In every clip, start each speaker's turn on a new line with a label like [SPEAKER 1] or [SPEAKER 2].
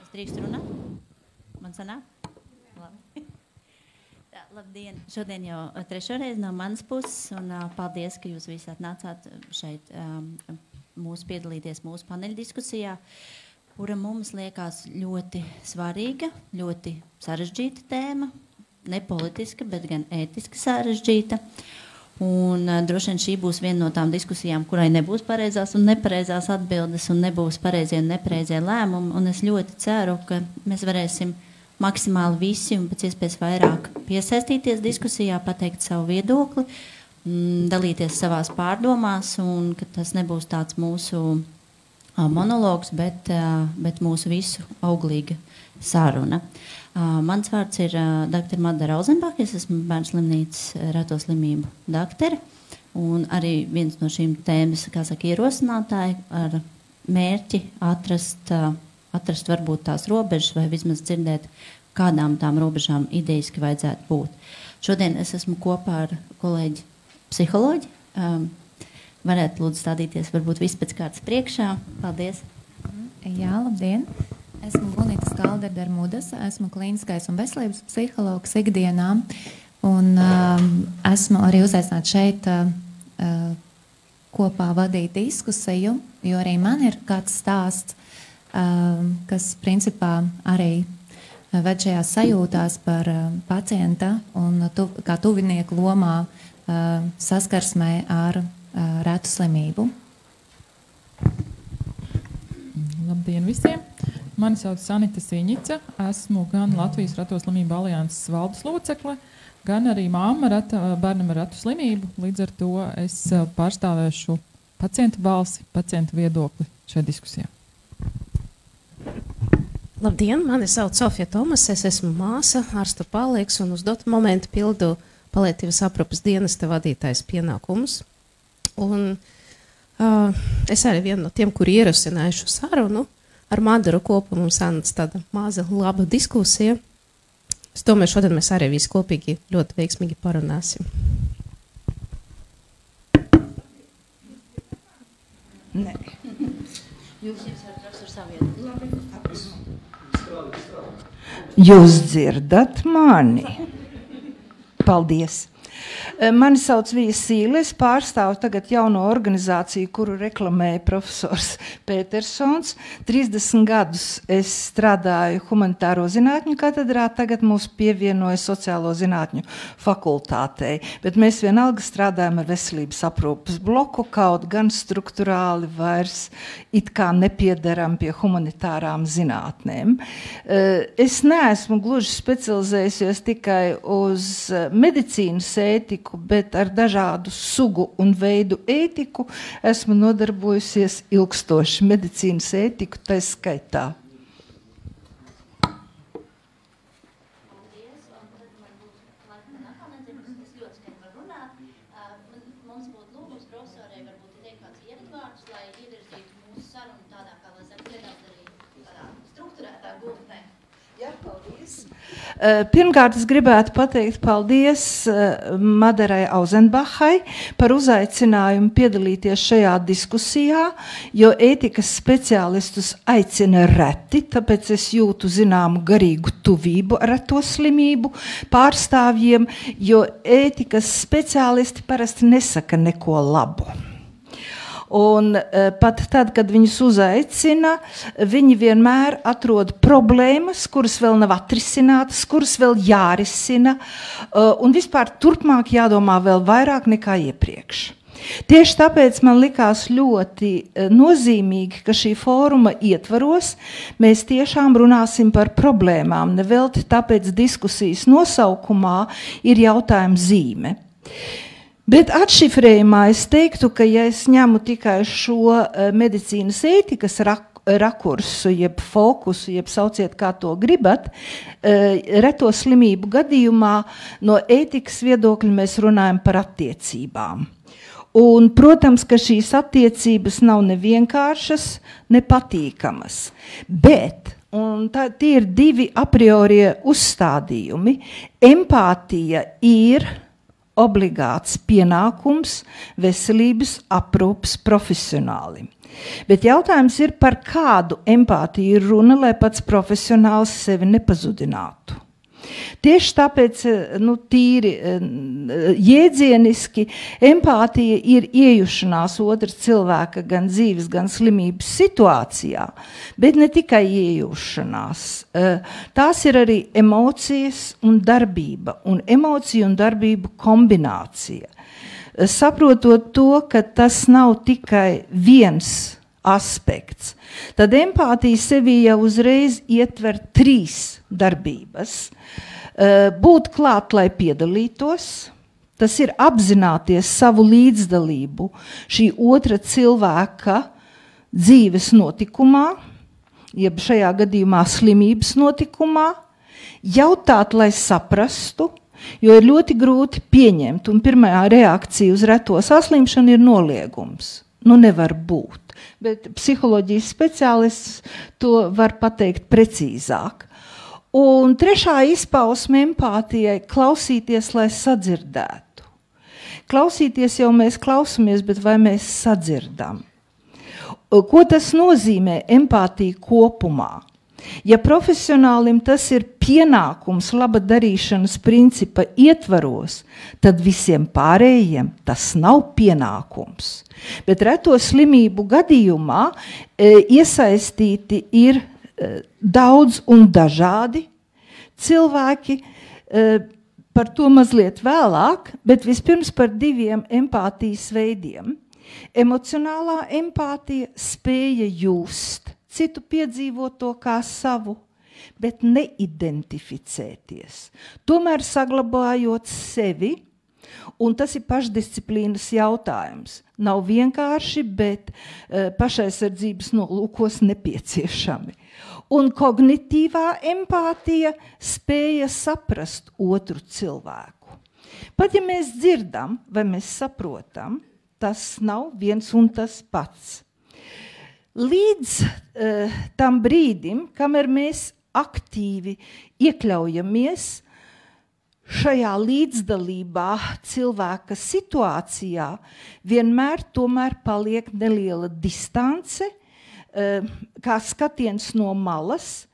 [SPEAKER 1] Drīkst runāt? Man sanāk? Labi. Tā, labdien! Šodien jau trešo reizi no manas puses, un paldies, ka jūs visi atnācāt šeit piedalīties mūsu paneļdiskusijā, kura mums liekas ļoti svarīga, ļoti sarežģīta tēma, ne politiska, bet gan ētiski sarežģīta. Un droši vien šī būs viena no tām diskusijām, kurai nebūs pareizās un nepareizās atbildes un nebūs pareizie un nepareizie lēmumi. Un es ļoti ceru, ka mēs varēsim maksimāli visi un pēc iespējas vairāk piesaistīties diskusijā, pateikt savu viedokli, dalīties savās pārdomās un ka tas nebūs tāds mūsu monologs, bet mūsu visu auglīga saruna. Mans vārds ir dr. Madara Rauzenbaka, es esmu bērnu slimnīcas reto slimību daktare un arī viens no šīm tēmas, kā saka, ierosinātāji ar mērķi atrast varbūt tās robežas vai vismaz dzirdēt, kādām tām robežām idejiski vajadzētu būt. Šodien es esmu kopā ar kolēģi psiholoģi. Varētu lūdzu stādīties varbūt viss pēc kārtas priekšā. Paldies.
[SPEAKER 2] Jā, labdien. Esmu Gunita Skalder-Darmudas, esmu klīniskais un veselības psihologs ikdienā, un esmu arī uzaicināta šeit kopā vadīt diskusiju, jo arī man ir kāds stāsts, kas principā arī ved šajās sajūtās par pacienta un kā tuvinieku lomā saskarsmē ar retu slimību.
[SPEAKER 3] Labdien visiem! Mani sauc Sanita Siņica, esmu gan Latvijas Reto slimību alianses valdes locekle, gan arī mamma bērnam ar retu slimību. Līdz ar to es pārstāvēšu pacienta balsi, pacienta viedokli šajā diskusijā.
[SPEAKER 4] Labdien, mani sauc Sofija Tomas, es esmu māsa, ārsta palīgs un uz dotu momentu pildu paliatīvas aprūpes dienesta vadītājas pienākumus. Un es arī vienu no tiem, kuri ierosināju šo sarunu. Ar Madaru kopā mums sanāca tāda maza laba diskusija. Es domāju, šodien mēs arī visi kopīgi ļoti veiksmīgi parunāsim.
[SPEAKER 1] Nē. Jūs varat rakstīt savu vietu.
[SPEAKER 5] Jūs dzirdat mani? Paldies. Mani sauc Vija Sīle, es pārstāvu tagad jauno organizāciju, kuru reklamēja profesors Petersons. 30 gadus es strādāju humanitāro zinātņu katedrā, tagad mūs pievienoja sociālo zinātņu fakultātei. Bet mēs vienalga strādājam ar veselības aprūpes bloku, kaut gan strukturāli vairs it kā nepiedaram pie humanitārām zinātnēm. Es neesmu gluži specializējusies tikai uz medicīnas ētiku, bet ar dažādu sugu un veidu ētiku esmu nodarbojusies ilgstoši medicīnas ētiku tā skaitā.
[SPEAKER 1] Mums būtu lūgums profesorai varbūt teikt kāds ievadvārdus, lai ievirzītu mūsu sarunu tādā, kā lai saka, nedaudz arī tādā strukturētā gultnē.
[SPEAKER 5] Jā, paldies. Pirmkārt, es gribētu pateikt paldies Madarai Rauzenbachai par uzaicinājumu piedalīties šajā diskusijā, jo ētikas speciālistus aicina reti, tāpēc es jūtu zināmu garīgu tuvību reto slimību pārstāvjiem, jo ētikas speciālisti parasti nesaka neko labu. Un pat tad, kad viņus uzaicina, viņi vienmēr atrod problēmas, kuras vēl nav atrisinātas, kuras vēl jārisina, un vispār turpmāk jādomā vēl vairāk nekā iepriekš. Tieši tāpēc man likās ļoti nozīmīgi, ka šī fóruma ietvaros mēs tiešām runāsim par problēmām, nevelti tāpēc diskusijas nosaukumā ir jautājuma zīme. Bet atšifrējumā es teiktu, ka ja es ņemu tikai šo medicīnas ētikas rakursu, jeb fokusu, jeb sauciet, kā to gribat, reto slimību gadījumā no ētikas viedokļa mēs runājam par attiecībām. Un, protams, ka šīs attiecības nav ne vienkāršas, ne patīkamas, bet, un tie ir divi a priori uzstādījumi, empātija ir obligāts pienākums veselības aprūpes profesionālim. Bet jautājums ir, par kādu empātiju ir runa, lai pats profesionāls sevi nepazudinātu. Tieši tāpēc, tīri jēdzieniski, empātija ir iejušanās otra cilvēka gan dzīves, gan slimības situācijā, bet ne tikai iejušanās. Tās ir arī emocijas un darbība, un emociju un darbību kombinācija. Saprotot to, ka tas nav tikai viens aspekts, tad empātija sevī jau uzreiz ietver 3 darbības. Būt klāt, lai piedalītos, tas ir apzināties savu līdzdalību šī otra cilvēka dzīves notikumā, jeb šajā gadījumā slimības notikumā, jautāt, lai saprastu, jo ir ļoti grūti pieņemt, un pirmā reakcija uz reto saslimšanu ir noliegums. Nevar būt, bet psiholoģijas speciālists to var pateikt precīzāk. Un trešā izpausme empātijai - klausīties, lai sadzirdētu. Klausīties jau mēs klausamies, bet vai mēs sadzirdam? Ko tas nozīmē empātija kopumā? Ja profesionālim tas ir pienākums laba darīšanas principa ietvaros, tad visiem pārējiem tas nav pienākums. Bet reto slimību gadījumā iesaistīti ir daudz un dažādi cilvēki, par to mazliet vēlāk, bet vispirms par 2 empātijas veidiem. Emocionālā empātija spēja just citu piedzīvoto kā savu, bet neidentificēties. Tomēr saglabājot sevi, un tas ir pašdisciplīnas jautājums. Nav vienkārši, bet pašaizsardzības nolūkos nepieciešami. Un kognitīvā empātija spēja saprast otru cilvēku. Pat ja mēs dzirdam vai mēs saprotam, tas nav viens un tas pats. Līdz tam brīdim, kamēr mēs aktīvi iekļaujamies šajā līdzdalībā cilvēka situācijā, vienmēr tomēr paliek neliela distance, kā skatiens no malas,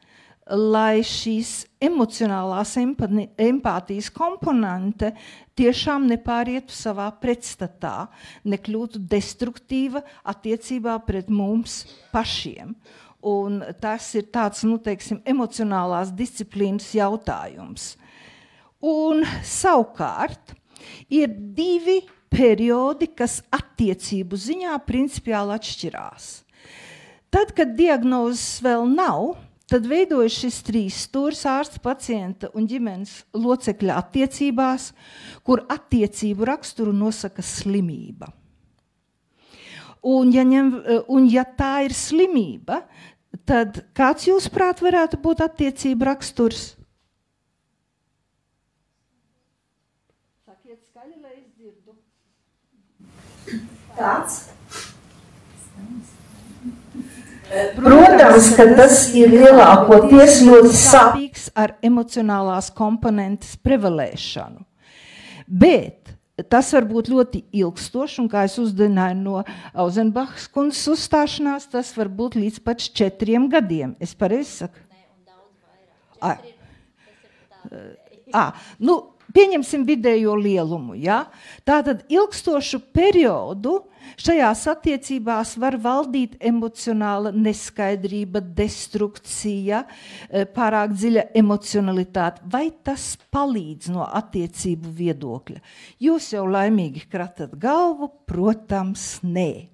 [SPEAKER 5] lai šīs emocionālās empātijas komponente tiešām nepārietu savā pretstatā, nekļūtu destruktīva attiecībā pret mums pašiem. Un tas ir tāds, emocionālās disciplīnas jautājums. Un savukārt ir 2 periodi, kas attiecību ziņā principiāli atšķirās. Tad, kad diagnozes vēl nav, tad veidojas šis 3 stūris ārsta, pacienta un ģimenes locekļa attiecībās, kur attiecību raksturu nosaka slimība. Un ja tā ir slimība, tad kāds jūsuprāt varētu būt attiecību raksturs? Sakiet skaļi, lai es dzirdu. Tāds? Protams, ka tas ir lielākoties ļoti sāpīgs ar emocionālās komponentes prevalēšanu. Bet tas var būt ļoti ilgstoši, un kā es uzzināju no Auzenbachas kundzes uzstāšanās, tas var būt līdz pat 4 gadiem. Es pareizi saku? Nē, un daudz vairāk. Pieņemsim vidējo lielumu. Ja? Tātad ilgstošu periodu šajās attiecībās var valdīt emocionāla neskaidrība, destrukcija, pārāk dziļa emocionalitāte. Vai tas palīdz no attiecību viedokļa? Jūs jau laimīgi kratat galvu? Protams, nē.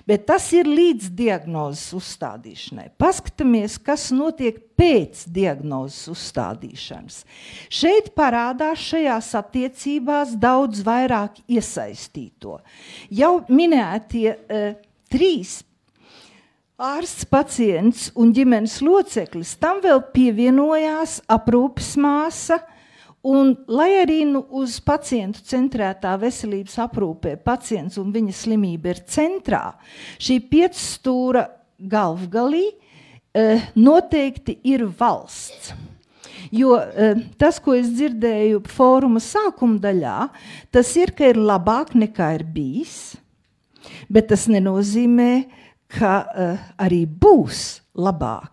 [SPEAKER 5] Bet tas ir līdz diagnozes uzstādīšanai. Paskatāmies, kas notiek pēc diagnozes uzstādīšanas. Šeit parādās šajās attiecībās daudz vairāk iesaistīto. Jau minētie 3 ārsts, pacients un ģimenes loceklis, tam vēl pievienojās aprūpes māsa, un lai arī uz pacientu centrētā veselības aprūpē pacients un viņa slimība ir centrā, šī 5 stūra galvgalī noteikti ir valsts. Jo tas, ko es dzirdēju fóruma sākuma daļā, tas ir, ka ir labāk nekā ir bijis, bet tas nenozīmē, ka arī būs labāk.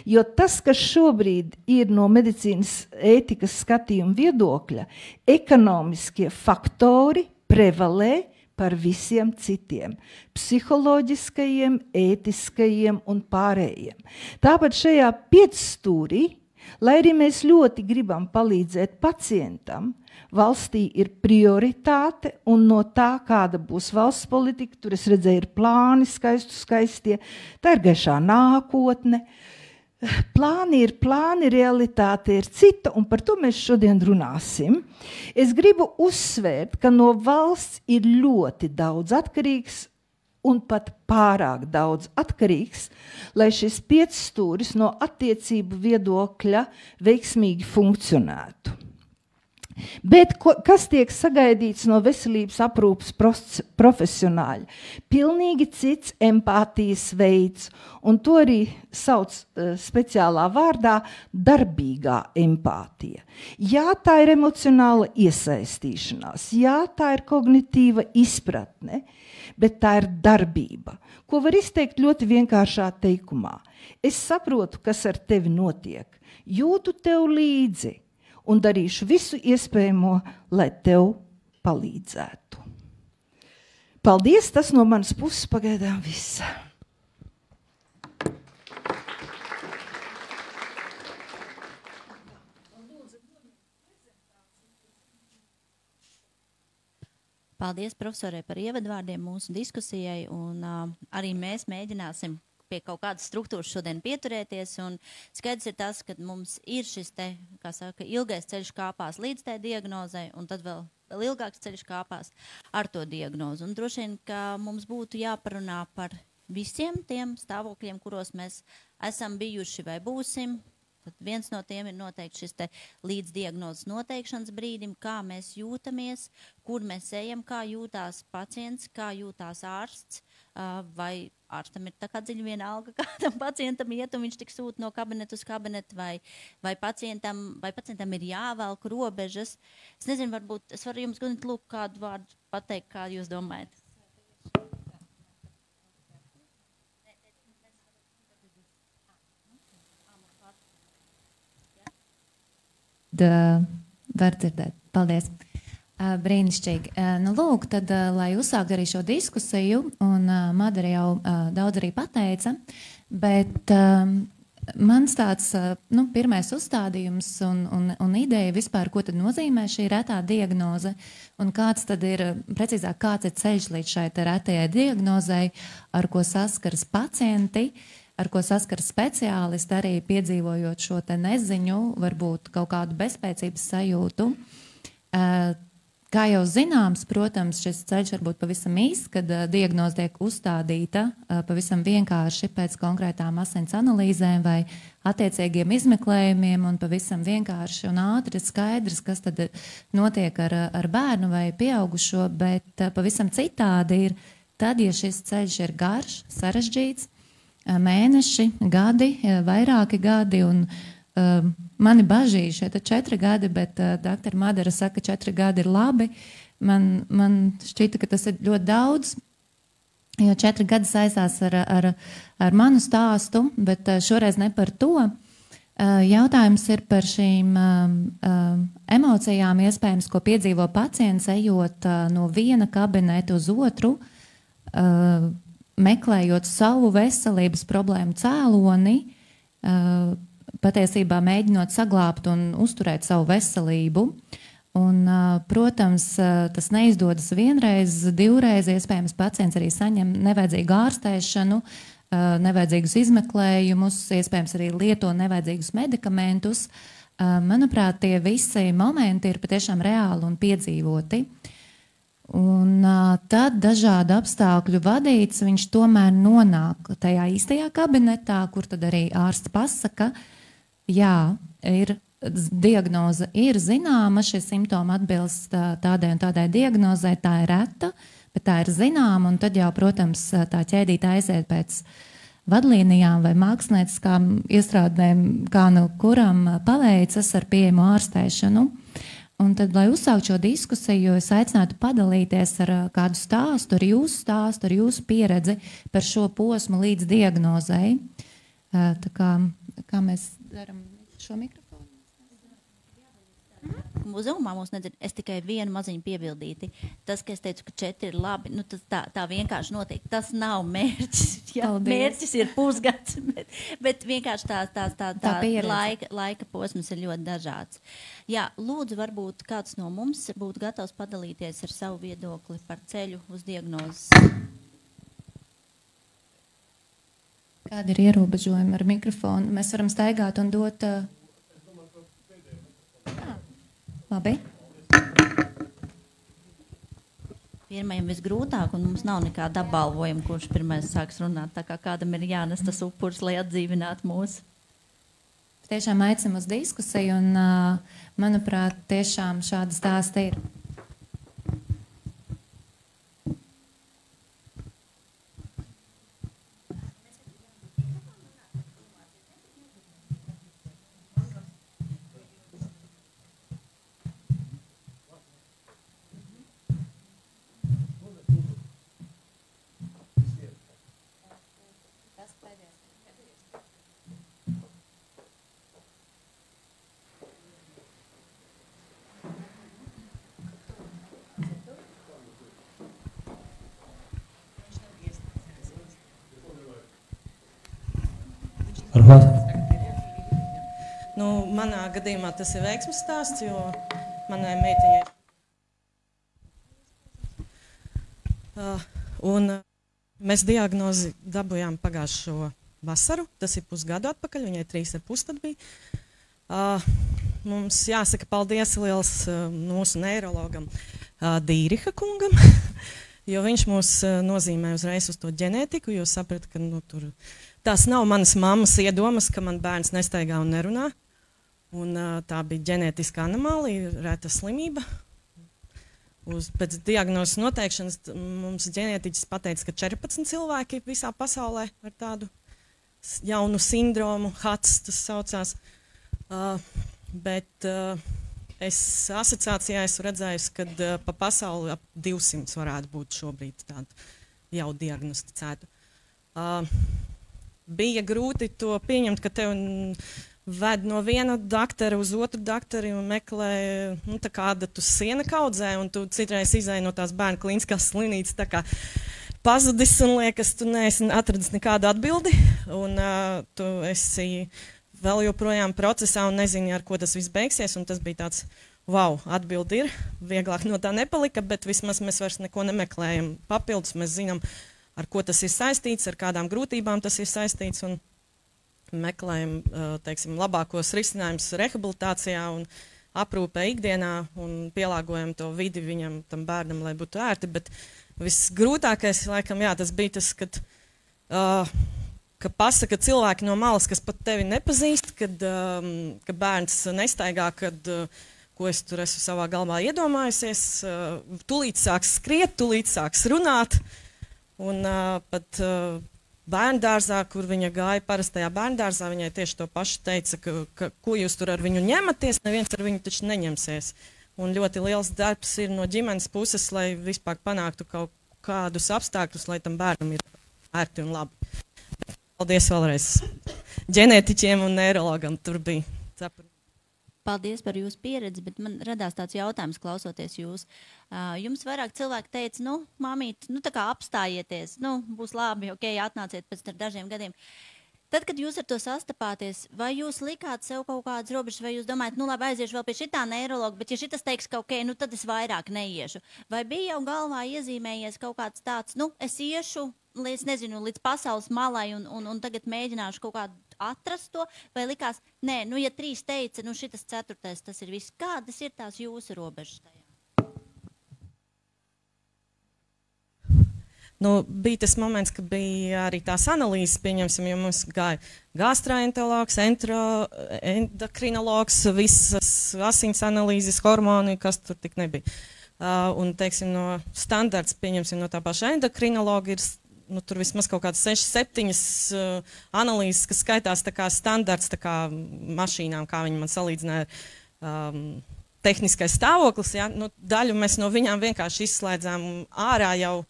[SPEAKER 5] Jo tas, kas šobrīd ir no medicīnas ētikas skatījuma viedokļa, ekonomiskie faktori prevalē par visiem citiem, psiholoģiskajiem, ētiskajiem un pārējiem. Tāpat šajā 5 stūrī, lai arī mēs ļoti gribam palīdzēt pacientam, valstī ir prioritāte, un no tā, kāda būs valsts politika, tur es redzēju, ir plāni skaistie, tā ir gaišā nākotne. Plāni ir plāni, realitāte ir cita, un par to mēs šodien runāsim. Es gribu uzsvērt, ka no valsts ir ļoti daudz atkarīgs, un pat pārāk daudz atkarīgs, lai šis 5 stūris no attiecību viedokļa veiksmīgi funkcionētu. Bet kas tiek sagaidīts no veselības aprūpes profesionāļa? Pilnīgi cits empātijas veids, un to arī sauc speciālā vārdā darbīgā empātija. Jā, tā ir emocionāla iesaistīšanās, jā, tā ir kognitīva izpratne, bet tā ir darbība, ko var izteikt ļoti vienkāršā teikumā. Es saprotu, kas ar tevi notiek, jūtu tev līdzi, un darīšu visu iespējamo, lai tev palīdzētu. Paldies, tas no manas puses pagaidām viss.
[SPEAKER 1] Paldies profesorai par ievadvārdiem mūsu diskusijai, un arī mēs mēģināsim pie kaut kādas struktūras šodien pieturēties, un skaidrs ir tas, ka mums ir šis te, kā saka, ilgais ceļš kāpās līdz tai diagnozei, un tad vēl ilgāks ceļš kāpās ar to diagnozu. Un droši vien, ka mums būtu jāparunā par visiem tiem stāvokļiem, kuros mēs esam bijuši vai būsim. Tad viens no tiem ir noteikti šis te līdz diagnozes noteikšanas brīdim, kā mēs jūtamies, kur mēs ejam, kā jūtās pacients, kā jūtās ārsts, vai ārstam ir tā kā dziļi vienalga, kādam pacientam iet, un viņš tik sūta no kabineta uz kabinetu, vai pacientam ir jāvelk robežas. Es nezinu, varbūt es varu jums Gunita lūk kādu vārdu pateikt, kā jūs domājat.
[SPEAKER 2] Var dzirdēt. Paldies. Brīnišķīgi. Nu, lūk, tad, lai uzsākt arī šo diskusiju, un Madara jau daudz arī pateica, bet mans tāds pirmais uzstādījums un ideja vispār, ko tad nozīmē šī retā diagnoze, un kāds tad ir, precīzāk, kāds ir ceļš līdz šai retajai diagnozei, ar ko saskaras pacienti, ar ko saskaras speciālisti, arī piedzīvojot šo te neziņu, varbūt kaut kādu bezspēcības sajūtu. Kā jau zināms, protams, šis ceļš var būt pavisam īsts, kad diagnoze tiek uzstādīta pavisam vienkārši pēc konkrētām asins analīzēm vai attiecīgiem izmeklējumiem, un pavisam vienkārši un ātri skaidrs, kas tad notiek ar bērnu vai pieaugušo, bet pavisam citādi ir tad, ja šis ceļš ir garš, sarežģīts, mēneši, gadi, vairāki gadi, un mani bažīja šeit 4 gadi, bet doktora Madara saka, 4 gadi ir labi. Man šķita, ka tas ir ļoti daudz, jo 4 gadi saistās ar manu stāstu, bet šoreiz ne par to. Jautājums ir par šīm emocijām, iespējams, ko piedzīvo pacients, ejot no viena kabineta uz otru, meklējot savu veselības problēmu cēloni, patiesībā mēģinot saglābt un uzturēt savu veselību. Un, protams, tas neizdodas vienreiz, 2 reizes, iespējams, pacients arī saņem nevajadzīgu ārstēšanu, nevajadzīgus izmeklējumus, iespējams, arī lieto nevajadzīgus medikamentus. Manuprāt, tie visi momenti ir patiešām reāli un piedzīvoti. Un tad dažādu apstākļu vadīts, viņš tomēr nonāk tajā īstajā kabinetā, kur tad arī ārsts pasaka, jā, diagnoze ir zināma, šie simptomi atbilst tādai un tādai diagnozē, tā ir reta, bet tā ir zināma, un tad jau, protams, tā ķēdīte aiziet pēc vadlīnijām vai mākslinieckām iestrādēm, kā nu kuram paveicas ar pieejamu ārstēšanu. Un tad, lai uzsāktu šo diskusiju, es aicinātu padalīties ar kādu stāstu, ar jūsu pieredzi par šo posmu līdz diagnozei. Tā kā mēs daram šo mikrofonu?
[SPEAKER 1] Uzumā mums nedzird. Es tikai vienu maziņu piebildīti. Tas, ka es teicu, ka 4 ir labi, nu tas tā vienkārši notiek. Tas nav mērķis. Jā, mērķis ir pusgads, bet vienkārši tā laika posms ir ļoti dažāds. Jā, lūdzu, varbūt kāds no mums būtu gatavs padalīties ar savu viedokli par ceļu uz diagnozes.
[SPEAKER 2] Kādi ir ierobežojumi ar mikrofonu? Mēs varam staigāt un dot... Labi.
[SPEAKER 1] Pirmajam visgrūtāk, un mums nav nekāda apbalvojuma, kurš pirmais sāks runāt, tā kā kādam ir jānes tas upurs, lai atdzīvinātu mūsu.
[SPEAKER 2] Tiešām aicinu uz diskusiju, un, manuprāt, tiešām šāda stāsta ir.
[SPEAKER 6] Nu, manā gadījumā tas ir veiksmes stāsts, jo manai meitiņai mēs diagnozi dabūjām pagājušo vasaru, tas ir pusgadu atpakaļ, viņai 3,5 tad bija. Mums jāsaka paldies liels mūsu neirologam Dīriha kungam, jo viņš mūs nozīmē uzreiz uz to ģenētiku, jo saprata, ka tur tās nav manas mammas iedomas, ka man bērns nestaigā un nerunā. Un, tā bija ģenētiska anomālija, reta slimība. Pēc diagnozes noteikšanas mums ģenētiķis pateica, ka 14 cilvēki visā pasaulē ar tādu jaunu sindromu, HATS tas saucās. Bet es asociācijā esmu redzējusi, ka pa pasauli ap 200 varētu būt šobrīd tādu jau diagnosticētu. Bija grūti to pieņemt, ka tev ved no viena doktora uz otru doktoru un meklē, tā kā adatu siena kaudzē, un tu citreiz izēji no tās bērnu klīniskās slimnīcas tā kā pazudis un liekas, tu neesi atradis nekādu atbildi, un tu esi vēl joprojām procesā un nezini, ar ko tas viss beigsies, un tas bija tāds, wow, atbildi ir, vieglāk no tā nepalika, bet vismaz mēs vairs neko nemeklējam papildus, mēs zinām, ar ko tas ir saistīts, ar kādām grūtībām tas ir saistīts, un meklējam, teiksim, labākos risinājumus rehabilitācijā un aprūpē ikdienā un pielāgojam to vidi viņam, tam bērnam, lai būtu ērti, bet visgrūtākais, laikam, jā, tas bija tas, ka pasaka cilvēki no malas, kas pat tevi nepazīst, ka bērns nestaigā, ko es tur esmu savā galvā iedomājusies, tūlīt sāks skriet, tūlīt sāks runāt, un pat bērndārzā, kur viņa gāja parastajā bērndārzā, viņai tieši to pašu teica, ka ko jūs tur ar viņu ņematies, neviens ar viņu taču neņemsies. Un ļoti liels darbs ir no ģimenes puses, lai vispār panāktu kaut kādus apstākļus, lai tam bērnam ir ērti un labi. Paldies vēlreiz ģenētiķiem un neirologam, tur bija cepuri.
[SPEAKER 1] Paldies par jūsu pieredzi, bet man radās tāds jautājums, klausoties jūs. Jums vairāk cilvēki teica, nu, mamīt, nu, tā kā apstājieties, nu, būs labi, ok, atnāciet pēc dažiem gadiem. Tad, kad jūs ar to sastapāties, vai jūs likāt sev kaut kādas robežas, vai jūs domājat, nu, labi, aiziešu vēl pie šitā neirologa, bet ja šitas teiks, ka ok, nu, tad es vairāk neiešu. Vai bija jau galvā iezīmējies kaut kāds tāds, nu, es iešu, līdz, nezinu, līdz pasaules malai un tagad mēģināšu kaut kādu atrast to, vai likās, nē, nu, ja 3 teica, nu, šitas 4, tas ir viss. Kādas ir tās jūsu robežas tajā?
[SPEAKER 6] bija tas moments, ka bija arī tās analīzes, pieņemsim, jo mums gāja gastroenterologs, endokrinologs, visas asins analīzes, hormoni, kas tur tik nebija. Un, teiksim, no standarts, pieņemsim, no tā paša endokrinologa ir, tur vismaz kaut kādas 6-7 analīzes, kas skaitās tā kā standarts, tā kā mašīnām, kā viņi man salīdzināja, tehniskais stāvoklis, ja? Daļu mēs no viņām vienkārši izslēdzām ārā jau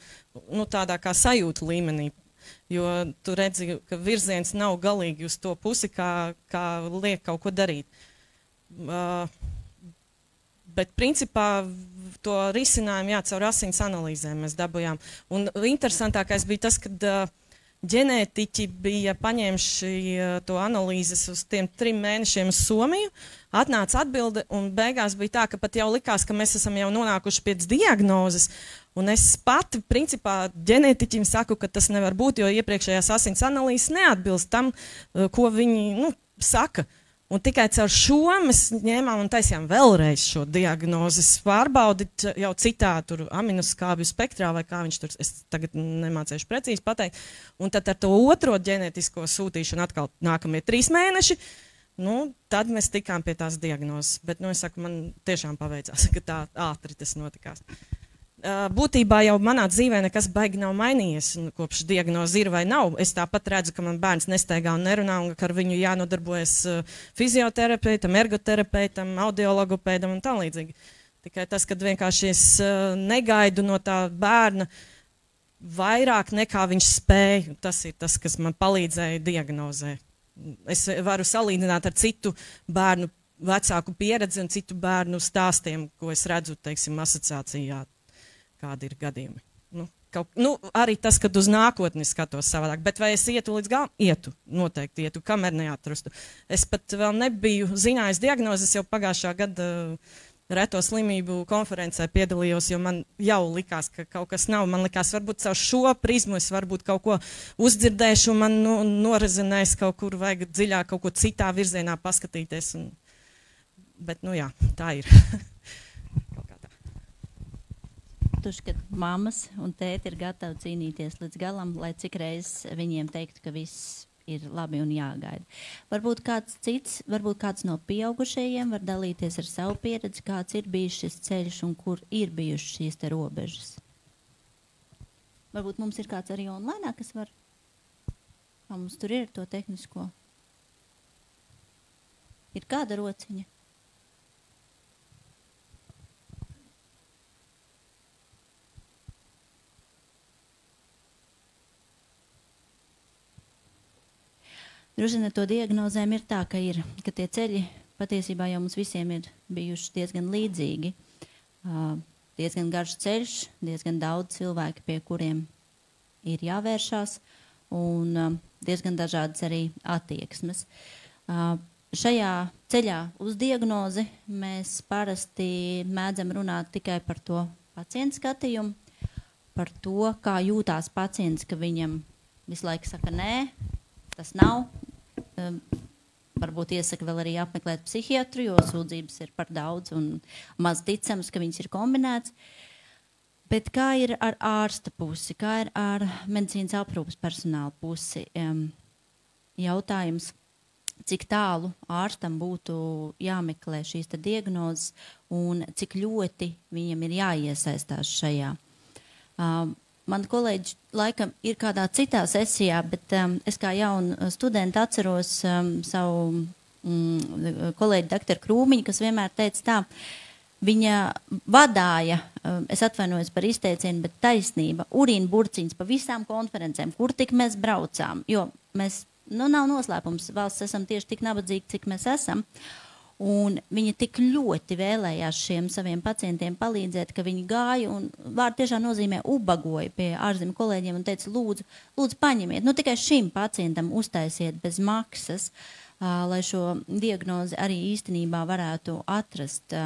[SPEAKER 6] tādā kā sajūtu līmenī, jo tu redzi, ka virziens nav galīgi uz to pusi, kā liek kaut ko darīt. Bet principā to risinājumu, caur asins analīzēm mēs dabujām. Un interesantākais bija tas, kad ģenētiķi bija paņēmuši to analīzes uz tiem 3 mēnešiem uz Somiju, atnāca atbilde, un beigās bija tā, ka pat jau likās, ka mēs esam jau nonākuši pēc diagnozes, un es pati, principā, ģenētiķim saku, ka tas nevar būt, jo iepriekšējās asins analīzes neatbilst tam, ko viņi, saka. Un tikai caur šo mēs ņēmām un taisījām vēlreiz šo diagnozes pārbaudi jau citā aminoskābju spektrā, vai kā viņš tur, es tagad nemācēšu precīzi pateikt. Un tad ar to otro ģenētisko sūtīšanu atkal nākamie 3 mēneši, tad mēs tikām pie tās diagnozes. Bet, es saku, man tiešām paveicās, ka tā ātri tas notikās. Būtībā jau manā dzīvē nekas baigi nav mainījies, kopš diagnoze ir vai nav. Es tāpat redzu, ka man bērns nesteigā un nerunā, un ka ar viņu jānodarbojas fizioterapeitam, ergoterapeitam, audiologopēdam un tam līdzīgi. Tikai tas, kad vienkārši es negaidu no tā bērna vairāk nekā viņš spēja, tas ir tas, kas man palīdzēja diagnozē. Es varu salīdzināt ar citu bērnu vecāku pieredzi un citu bērnu stāstiem, ko es redzu, teiksim, asociācijā. Kādi ir gadījumi. Arī tas, kad uz nākotni skatos savādāk. Bet vai es ietu līdz galam? Ietu, noteikti ietu, kamēr neatrastu. Es pat vēl nebiju zinājis diagnozes, jau pagājušā gada reto slimību konferencē piedalījos, jo man jau likās, ka kaut kas nav. Man likās, varbūt caur šo prizmu es varbūt kaut ko uzdzirdēšu, un man norezinēs kaut kur vajag dziļāk kaut ko citā virzienā paskatīties. Bet, jā, tā ir.
[SPEAKER 1] Kad mammas un tēti ir gatavi cīnīties līdz galam, lai cik reizes viņiem teiktu, ka viss ir labi un jāgaida. Varbūt kāds cits, varbūt kāds no pieaugušajiem var dalīties ar savu pieredzi, kāds ir bijis šis ceļš un kur ir bijušas šīs te robežas. Varbūt mums ir kāds arī online, kas var, kā mums tur ir to tehnisko. Ir kāda rociņa? Droši vien ar to diagnozēm ir tā, ka tie ceļi patiesībā jau mums visiem ir bijuši diezgan līdzīgi. Diezgan garš ceļš, diezgan daudz cilvēki, pie kuriem ir jāvēršās, un diezgan dažādas arī attieksmes. Šajā ceļā uz diagnozi mēs parasti mēdzam runāt tikai par to pacientu skatījumu, par to, kā jūtās pacients, ka viņam visu laiku saka nē, tas nav. Varbūt iesaka vēl arī apmeklēt psihiatru, jo sūdzības ir par daudz un maz ticams, ka viņas ir kombinētas. Bet kā ir ar ārsta pusi, kā ir ar medicīnas aprūpas personāla pusi? Jautājums, cik tālu ārstam būtu jāmeklē šīs diagnozes un cik ļoti viņam ir jāiesaistās šajā. Mani kolēģi laikam ir kādā citā sesijā, bet es kā jauna studenta atceros savu kolēģi doktoru Krūmiņu, kas vienmēr teica tā, viņa vadāja, es atvainojos par izteicienu, bet taisnība, urīna burciņas pa visām konferencēm, kur tik mēs braucām, jo mēs, nav noslēpums, valsts esam tieši tik nabadzīgi, cik mēs esam. Un viņa tik ļoti vēlējās šiem saviem pacientiem palīdzēt, ka viņi gāja un vārdu tiešām nozīmē ubagoja pie ārzemju kolēģiem un teica, lūdzu paņemiet, tikai šim pacientam uztaisiet bez maksas, lai šo diagnozi arī īstenībā varētu atrast.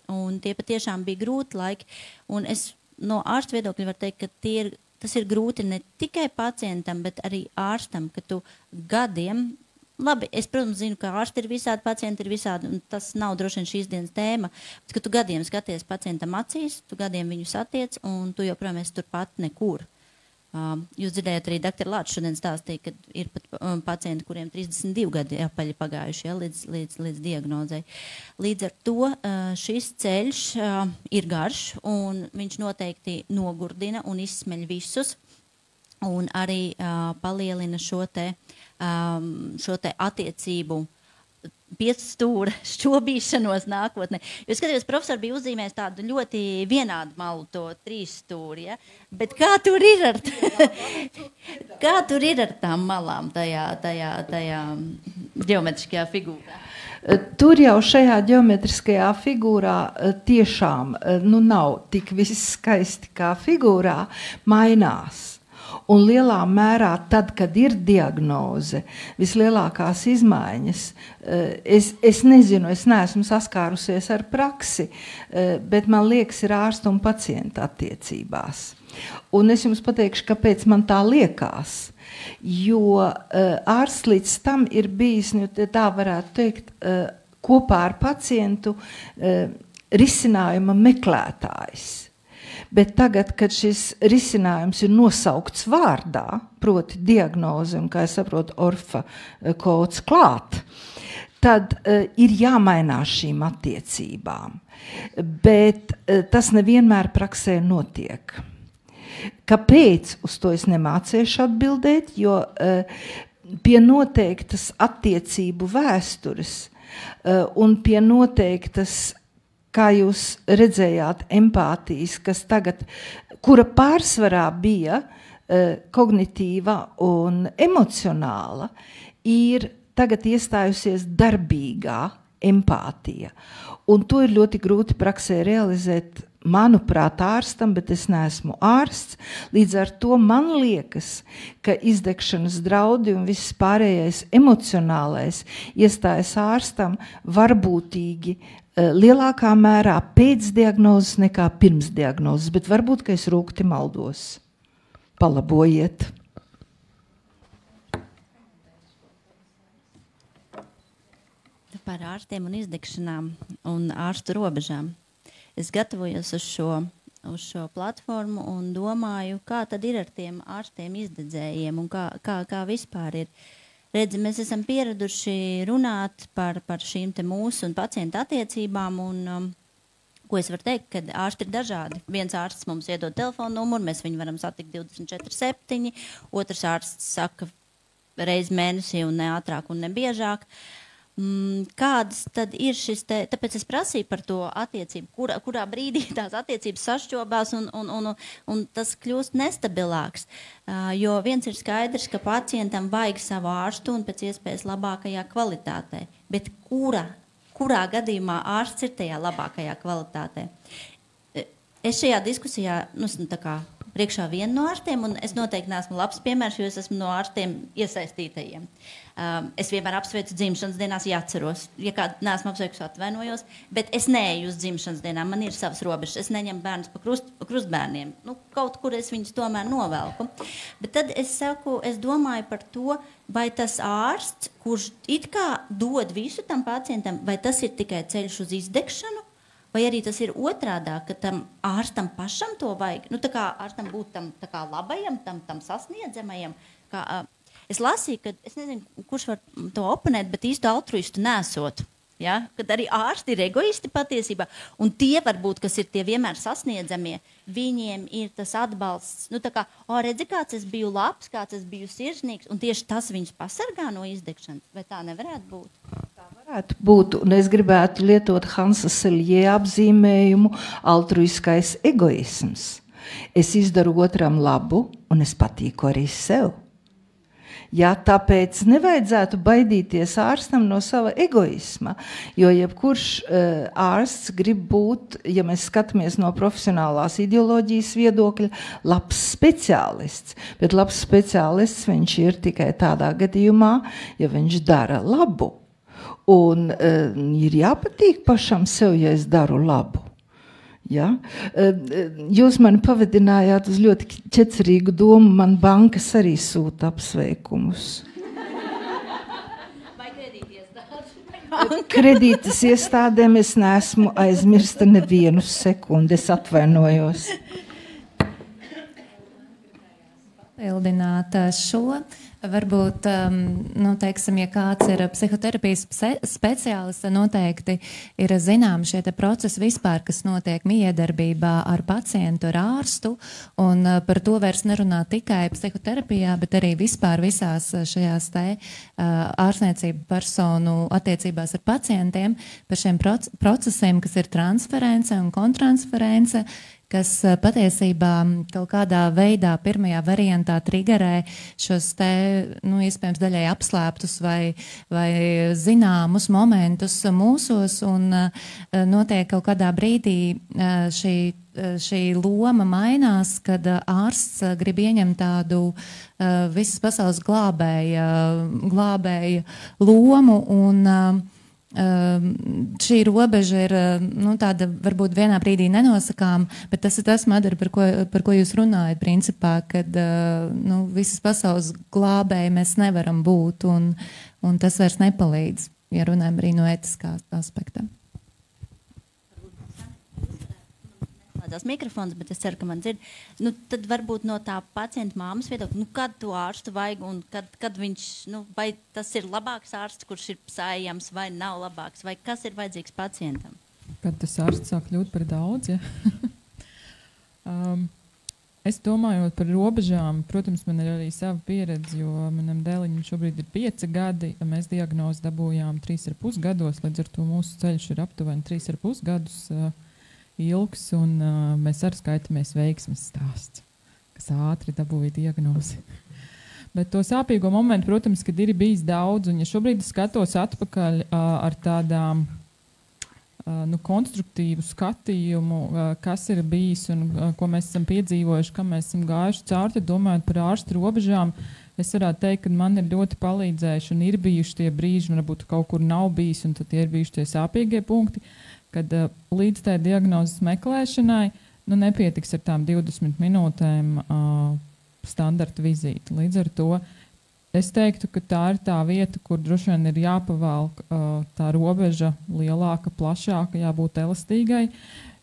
[SPEAKER 1] Un tie patiešām bija grūti laiki, un es no ārsta viedokļa varu teikt, ka tas ir grūti ne tikai pacientam, bet arī ārstam, ka tu gadiem. Labi, es, protams, zinu, ka ārsti ir visādi, pacienti ir visādi, un tas nav droši vien šīs dienas tēma, bet ka tu gadiem skaties pacientam acīs, tu gadiem viņu satiec, un tu joprojām esi turpat nekur. Jūs dzirdējāt arī doktora Lāča šodien stāstīja, ka ir pat pacienti, kuriem 32 gadi apaļi pagājuši, ja, līdz diagnozei. Līdz ar to šis ceļš ir garš, un viņš noteikti nogurdina un izsmeļ visus, un arī palielina šo te attiecību piecstūra šķobīšanos nākotnē. Jūs skatījos, profesori bija uzzīmējis tādu ļoti vienādu malu to trīsstūri, ja? Bet kā tur ir ar tām malām tajā ģeometriskajā figūrā?
[SPEAKER 5] Tur jau šajā ģeometriskajā figūrā tiešām nav tik viss skaisti kā figūrā, mainās. Un lielā mērā tad, kad ir diagnoze, vislielākās izmaiņas, es nezinu, es neesmu saskārusies ar praksi, bet man liekas, ir ārsta un pacienta attiecībās. Un es jums pateikšu, kāpēc man tā liekas. Jo ārsts līdz tam ir bijis, tā varētu teikt, kopā ar pacientu risinājuma meklētājs. Bet tagad, kad šis risinājums ir nosaukts vārdā, proti diagnoze un, kā es saprotu, orfa kods klāt, tad ir jāmainās šīm attiecībām. Bet tas nevienmēr praksē notiek. Kāpēc? Uz to es nemācīšu atbildēt, jo pie noteiktas attiecību vēstures un pie noteiktas, kā jūs redzējāt, empātijas, kas tagad, kura pārsvarā bija kognitīva un emocionāla, ir tagad iestājusies darbīgā empātija. Un to ir ļoti grūti praksē realizēt, manuprāt, ārstam, bet es neesmu ārsts. Līdz ar to man liekas, ka izdegšanas draudi un viss pārējais emocionālais iestājas ārstam varbūtīgi lielākā mērā pēc diagnozes nekā pirms diagnozes, bet varbūt, ka es rūkti maldos. Palabojiet.
[SPEAKER 1] Par ārstiem un izdegšanām un ārstu robežām. Es gatavojos uz šo platformu un domāju, kā tad ir ar tiem ārstiem izdedzējiem un kā vispār ir. Redzi, mēs esam pieraduši runāt par šīm te mūsu un pacientu attiecībām, un ko es varu teikt, ka ārsti ir dažādi. Viens ārsts mums iedod telefonu numuru, mēs viņu varam satikt 24/7, otrs ārsts saka reizi mēnesī un ne ātrāk un ne biežāk. Kādas tad ir šis te, tāpēc es prasīju par to attiecību, kurā brīdī tās attiecības sašķobās un tas kļūst nestabilāks. Jo viens ir skaidrs, ka pacientam vajag savu ārstu un pēc iespējas labākajā kvalitātē. Bet kurā gadījumā ārsts ir tajā labākajā kvalitātē? Es šajā diskusijā, tā kā priekšā vienu no ārstiem, un es noteikti neesmu labs piemērs, jo es esmu no ārstiem iesaistītajiem. Es vienmēr apsveicu dzimšanas dienās, ja atceros. Ja kādu neesmu apsveikusi, atvainojos, bet es neeju uz dzimšanas dienām, man ir savas robežas. Es neņemu bērnus pa krustbērniem. Kaut kur es viņus tomēr novelku. Bet tad es domāju par to, vai tas ārsts, kurš it kā dod visu tam pacientam, vai tas ir tikai ceļš uz izdegšanu, vai arī tas ir otrādāk, ka tam ārstam pašam to vajag, tā kā ārstam būt tam tā kā labajam, tam sasniedzamajam. Es lasīju, ka, es nezinu, kurš var to oponēt, bet īstu altruistu nesot. Ja? Kad arī ārsti ir egoisti patiesībā, un tie varbūt, kas ir tie vienmēr sasniedzamie, viņiem ir tas atbalsts, tā kā, redzi, kāds es biju labs, kāds es biju sirsnīgs, un tieši tas viņus pasargā no izdegšanas. Vai tā nevarētu būt?
[SPEAKER 5] Varētu būt, un es gribētu lietot Hansa Seljē apzīmējumu altruiskais egoisms. Es izdaru otram labu, un es patīku arī sev. Ja, tāpēc nevajadzētu baidīties ārstam no sava egoisma, jo jebkurš ārsts grib būt, ja mēs skatāmies no profesionālās ideoloģijas viedokļa, labs speciālists. Bet labs speciālists viņš ir tikai tādā gadījumā, ja viņš dara labu. Un ir jāpatīk pašam sev, ja es daru labu. Ja? Jūs mani pavadinājāt uz ļoti ķecerīgu domu, man bankas arī sūta apsveikumus.
[SPEAKER 1] Vai kredītiestādes?
[SPEAKER 5] Kredītas iestādēm es neesmu aizmirsta nevienu sekundi, es atvainojos.
[SPEAKER 2] Papildināt šo, varbūt, nu, teiksim, ja kāds ir psihoterapijas speciālists, tad noteikti ir zināms šie te procesi vispār, kas notiek miedarbībā ar pacientu, ar ārstu, un par to vairs nerunā tikai psihoterapijā, bet arī vispār visās šajās te ārstniecību personu attiecībās ar pacientiem, par šiem procesiem, kas ir transference un kontransference, kas patiesībā kaut kādā veidā pirmajā variantā triggerē šos te, nu, iespējams daļai apslēptus vai zināmus momentus mūsos, un notiek kaut kādā brīdī šī loma mainās, kad ārsts grib ieņemt tādu visas pasaules glābēja lomu, un šī robeža ir, nu, tāda varbūt vienā brīdī nenosakām, bet tas ir tas, Madara, par ko jūs runājat, principā, kad, nu, visas pasaules glābēji mēs nevaram būt, un tas vairs nepalīdz, ja runājam arī no etiskā aspekta.
[SPEAKER 1] Tas mikrofons, bet es ceru, ka man dzird. Nu, tad varbūt no tā pacienta māmas viedokļa, nu, kad to ārstu vajag un kad viņš, nu, vai tas ir labāks ārsts, kurš ir psājams, vai nav labāks, vai kas ir vajadzīgs pacientam?
[SPEAKER 3] Kad tas ārsts sāk kļūt par daudz, ja? Es domājot par robežām, protams, man ir arī sava pieredze, jo manam dēliņam šobrīd ir 5 gadi, mēs diagnozi dabūjām 3,5 gados, līdz ar to mūsu ceļš ir aptuveni 3,5 gadus ilgs, un mēs arī skaitāmies veiksmes stāsts, kas ātri dabūja diagnozi. Bet to sāpīgo momentu, protams, kad ir bijis daudz, un ja šobrīd skatos atpakaļ ar tādām nu, konstruktīvu skatījumu, kas ir bijis un ko mēs esam piedzīvojuši, kam mēs esam gājuši cauri, tad domājot par ārstu robežām, es varētu teikt, ka man ir ļoti palīdzējuši un ir bijuši tie brīži, un varbūt kaut kur nav bijis, un tad ir bijuši tie sāpīgie punkti, kad līdz tai diagnozes meklēšanai nu, nepietiks ar tām 20 minūtēm standarta vizīti. Līdz ar to es teiktu, ka tā ir tā vieta, kur droši vien ir jāpavalk tā robeža lielāka, plašāka, jābūt elastīgai,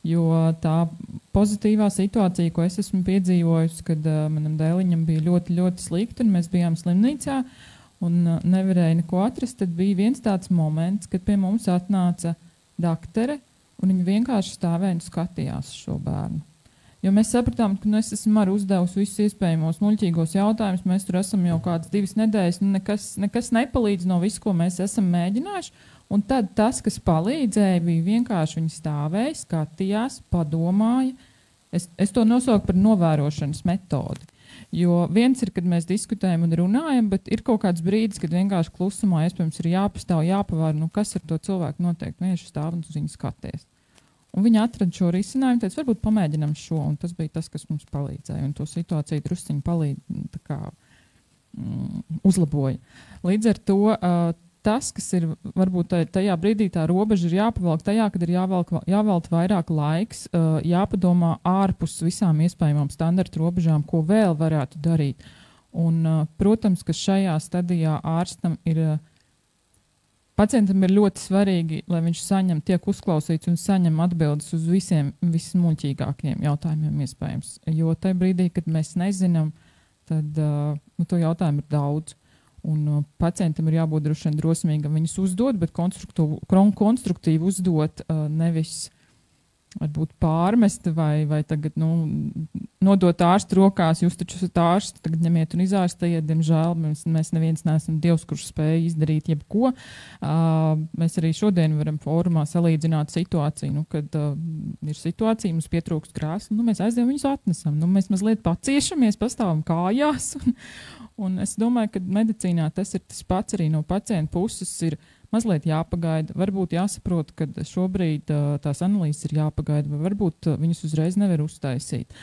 [SPEAKER 3] jo tā pozitīvā situācija, ko es esmu piedzīvojusi, kad manam dēliņam bija ļoti, ļoti slikti, un mēs bijām slimnīcā un nevarēja neko atrast, tad bija viens tāds moments, kad pie mums atnāca daktere, un viņa vienkārši stāvēja un skatījās šo bērnu. Jo mēs sapratām, ka es esmu arī uzdevusi visus iespējamos muļķīgos jautājumus, mēs tur esam jau kādas 2 nedēļas, nu nekas nepalīdz no visu, ko mēs esam mēģinājuši, un tad tas, kas palīdzēja, bija vienkārši viņa stāvēja, skatījās, padomāja. Es to nosauku par novērošanas metodi. Jo viens ir, kad mēs diskutējam un runājam, bet ir kaut kāds brīdis, kad vienkārši klusumā iespējams ir jāpastāv, jāpavēr, nu kas ar to cilvēku notiek, vienkārši stāv un uz viņu skaties. Un viņi atrada šo risinājumu, teica, varbūt pamēģinam šo, un tas bija tas, kas mums palīdzēja, un to situāciju drusciņi uzlaboja. Līdz ar to tas, kas ir varbūt tajā brīdī tā robeža ir jāpavalk tajā, kad ir jāvelta vairāk laiks, jāpadomā ārpus visām iespējamām standarta robežām, ko vēl varētu darīt. Un, protams, ka šajā stadijā pacientam ir ļoti svarīgi, lai viņš tiek uzklausīts un saņem atbildes uz visiem vismuļķīgākajiem jautājumiem iespējams. Jo tajā brīdī, kad mēs nezinām, tad to jautājumu ir daudz. Un pacientam ir jābūt droši vien drosmīgam viņus uzdot, bet konstruktīvi uzdot, nevis varbūt pārmest vai tagad, nodot ārstu rokās, jūs taču esat ārsti, tagad ņemiet un izārstējiet, diemžēl mēs neviens neesam dievs, kurš spēja izdarīt jebko. Mēs arī šodien varam fórumā salīdzināt situāciju, kad ir situācija, mums pietrūkst krēslu, mēs aizējām viņus atnesam, mēs mazliet paciešamies, pastāvam kājās, un es domāju, ka medicīnā tas ir tas pats arī no pacienta puses ir mazliet jāpagaida, varbūt jāsaprot, ka šobrīd tās analīzes ir jāpagaida, vai varbūt viņas uzreiz nevar uztaisīt.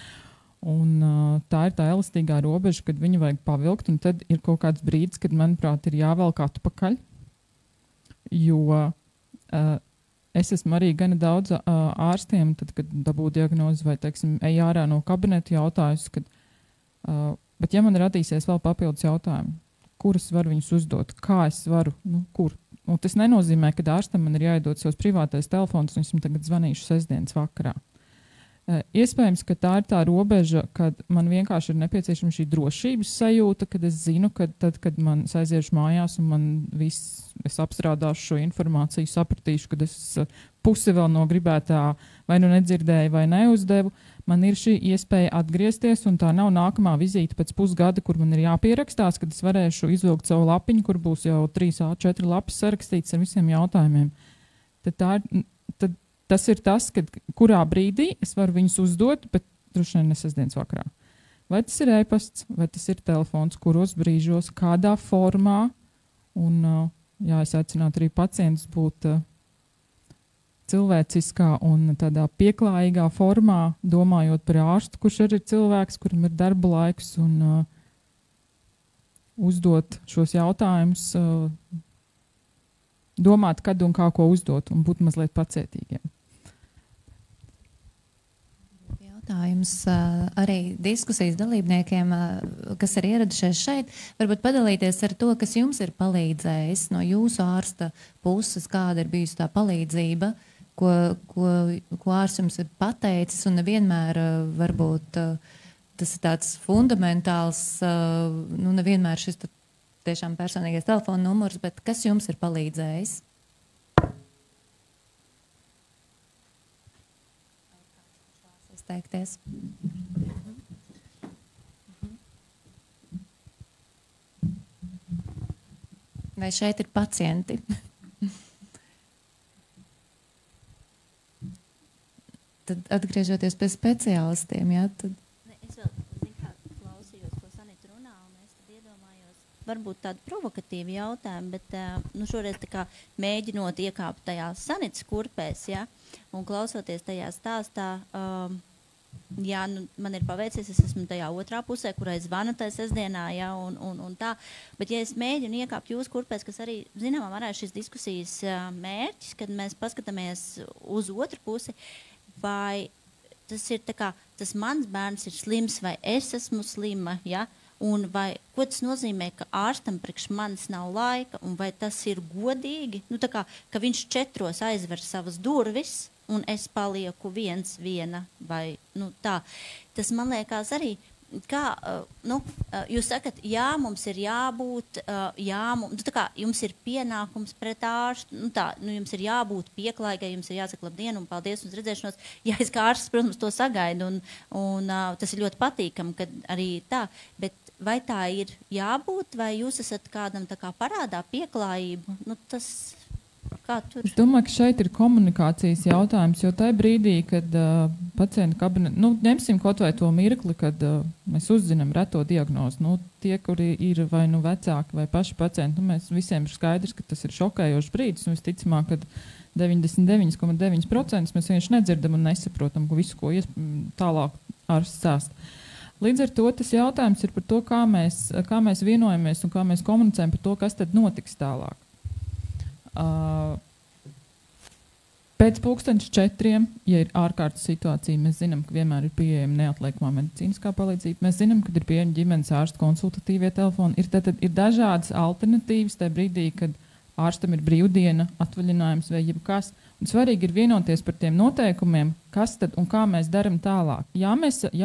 [SPEAKER 3] Un tā ir tā elastīgā robeža, kad viņu vajag pavilkt, un tad ir kaut kāds brīdis, kad, manuprāt, ir jāvelk atpakaļ, jo es esmu arī gana daudz ārstiem, tad, kad dabūju diagnozi vai, teiksim, ej ārā no kabineta jautājus, bet ja man radīsies vēl papildus jautājumi, kurus var viņus uzdot, kā es varu, kur? Un tas nenozīmē, ka ārstam man ir jāiedod savs privātais telefons, un es viņam tagad zvanīšu sestdienas vakarā. Iespējams, ka tā ir tā robeža, kad man vienkārši ir nepieciešama šī drošības sajūta, kad es zinu, ka tad, kad man aiziešu mājās un man es apstrādāšu šo informāciju, sapratīšu, kad es pusi vēl no gribētā vai nu nedzirdēju vai neuzdevu, man ir šī iespēja atgriezties, un tā nav nākamā vizīte pēc pusgada, kur man ir jāpierakstās, kad es varēšu izvilkt savu lapiņu, kur būs jau 3 A4 lapas sarakstīts ar visiem jautājumiem. Tad tas ir tas, kad kurā brīdī es varu viņus uzdot, bet droši vien ne sestdienas vakarā. Vai tas ir e-pasts, vai tas ir telefons, kuros brīžos, kādā formā, un es aicinātu arī pacientus būt cilvēciskā un tādā pieklājīgā formā, domājot par ārstu, kurš arī ir cilvēks, kuram ir darba laiks, un uzdot šos jautājumus, domāt, kad un kā ko uzdot, un būt mazliet pacietīgiem.
[SPEAKER 2] Jautājums arī diskusijas dalībniekiem, kas ir ieradušies šeit, varbūt padalīties ar to, kas jums ir palīdzējis no jūsu ārsta puses, kāda ir bijusi tā palīdzība, ko ārsts jums ir pateicis, un nevienmēr varbūt tas ir tāds fundamentāls, nevienmēr šis tiešām personīgais telefona numurs, bet kas jums ir palīdzējis? Izteikties. Vai šeit ir pacienti? Tad atgriežoties pie speciālistiem, jā, tad...
[SPEAKER 1] Es vēl, klausījos, ko Sanita runā, un es tad iedomājos, varbūt tādu provokatīvu jautājumu, bet šoreiz tā kā mēģinot iekāpt tajās Sanitas kurpēs, ja, un klausoties tajā stāstā, man ir paveicies, es esmu tajā otrā pusē, kurai zvana tajā sestdienā, ja, un tā, bet ja es mēģinu iekāpt jūsu kurpēs, kas arī, zināmā mērā, šīs diskusijas mērķis, kad mēs paskatāmies uz otru pusi, vai tas ir tā kā, tas mans bērns ir slims, vai es esmu slima, ja? Un vai, ko tas nozīmē, ka ārstam priekš manis nav laika, un vai tas ir godīgi, tā kā, ka viņš 4 aizver savas durvis, un es palieku viena, vai, tā. Tas man liekas arī, kā, jūs sakat, jā, mums ir jābūt, tā kā jums ir pienākums pret ārstu, jums ir jābūt pieklājīgai, jums ir jāsaka labdien un paldies uz redzēšanos. Jā, es kā ārsts, protams, to sagaidu, un tas ir ļoti patīkami, kad arī tā, bet vai tā ir jābūt, vai jūs esat kādam tā kā parādā pieklājību, tas... Es
[SPEAKER 3] domāju, ka šeit ir komunikācijas jautājums, jo tajā brīdī, kad pacienta kabinetā, ņemsim kaut vai to mirkli, kad mēs uzzinām reto diagnozi, tie, kuri ir vai vecāki vai paši pacienti, mēs visiem ir skaidrs, ka tas ir šokējošs brīdis, un visticamāk, kad 99,9% mēs vienkārši nedzirdam un nesaprotam visu, ko tālāk ārsts stāsta. Līdz ar to tas jautājums ir par to, kā mēs vienojamies un kā mēs komunicējam par to, kas tad notiks tālāk. Pēc 4:00, ja ir ārkārtas situācija, mēs zinām, ka vienmēr ir pieejama neatliekamā medicīniskā palīdzība. Mēs zinām, ka ir pieejama ģimenes ārsta konsultatīvie telefoni. Ir dažādas alternatīvas tajā brīdī, kad ārstam ir brīvdiena, atvaļinājums vai jebkas. Un svarīgi ir vienoties par tiem noteikumiem, kas tad un kā mēs darām tālāk. Jā,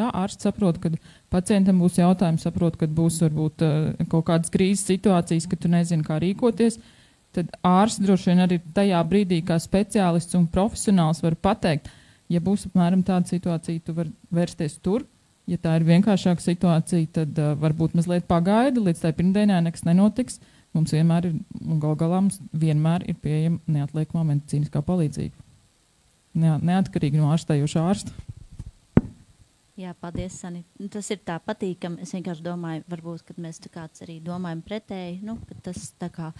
[SPEAKER 3] ārsts saprot, ka pacientam būs jautājums, saprot, ka būs varbūt kaut kādas krīzes situācijas, ka tu nezini, kā rīkoties. Tad ārsts droši vien arī tajā brīdī, kā speciālists un profesionāls, var pateikt, ja būs apmēram tāda situācija, tu vari vērsties tur. Ja tā ir vienkāršāka situācija, tad varbūt mazliet pagaidi, līdz tai pirmdienai nekas nenotiks. Mums vienmēr ir, un gal galā mums vienmēr ir pieejama neatliekamā medicīniskā palīdzība. Neatkarīgi no ārstējošā ārsta.
[SPEAKER 1] Jā, paldies, Sani. Tas ir tā patīkami. Es vienkārši domāju, varbūt, kad mēs kāds arī domājam pretēji, ka tas tā kā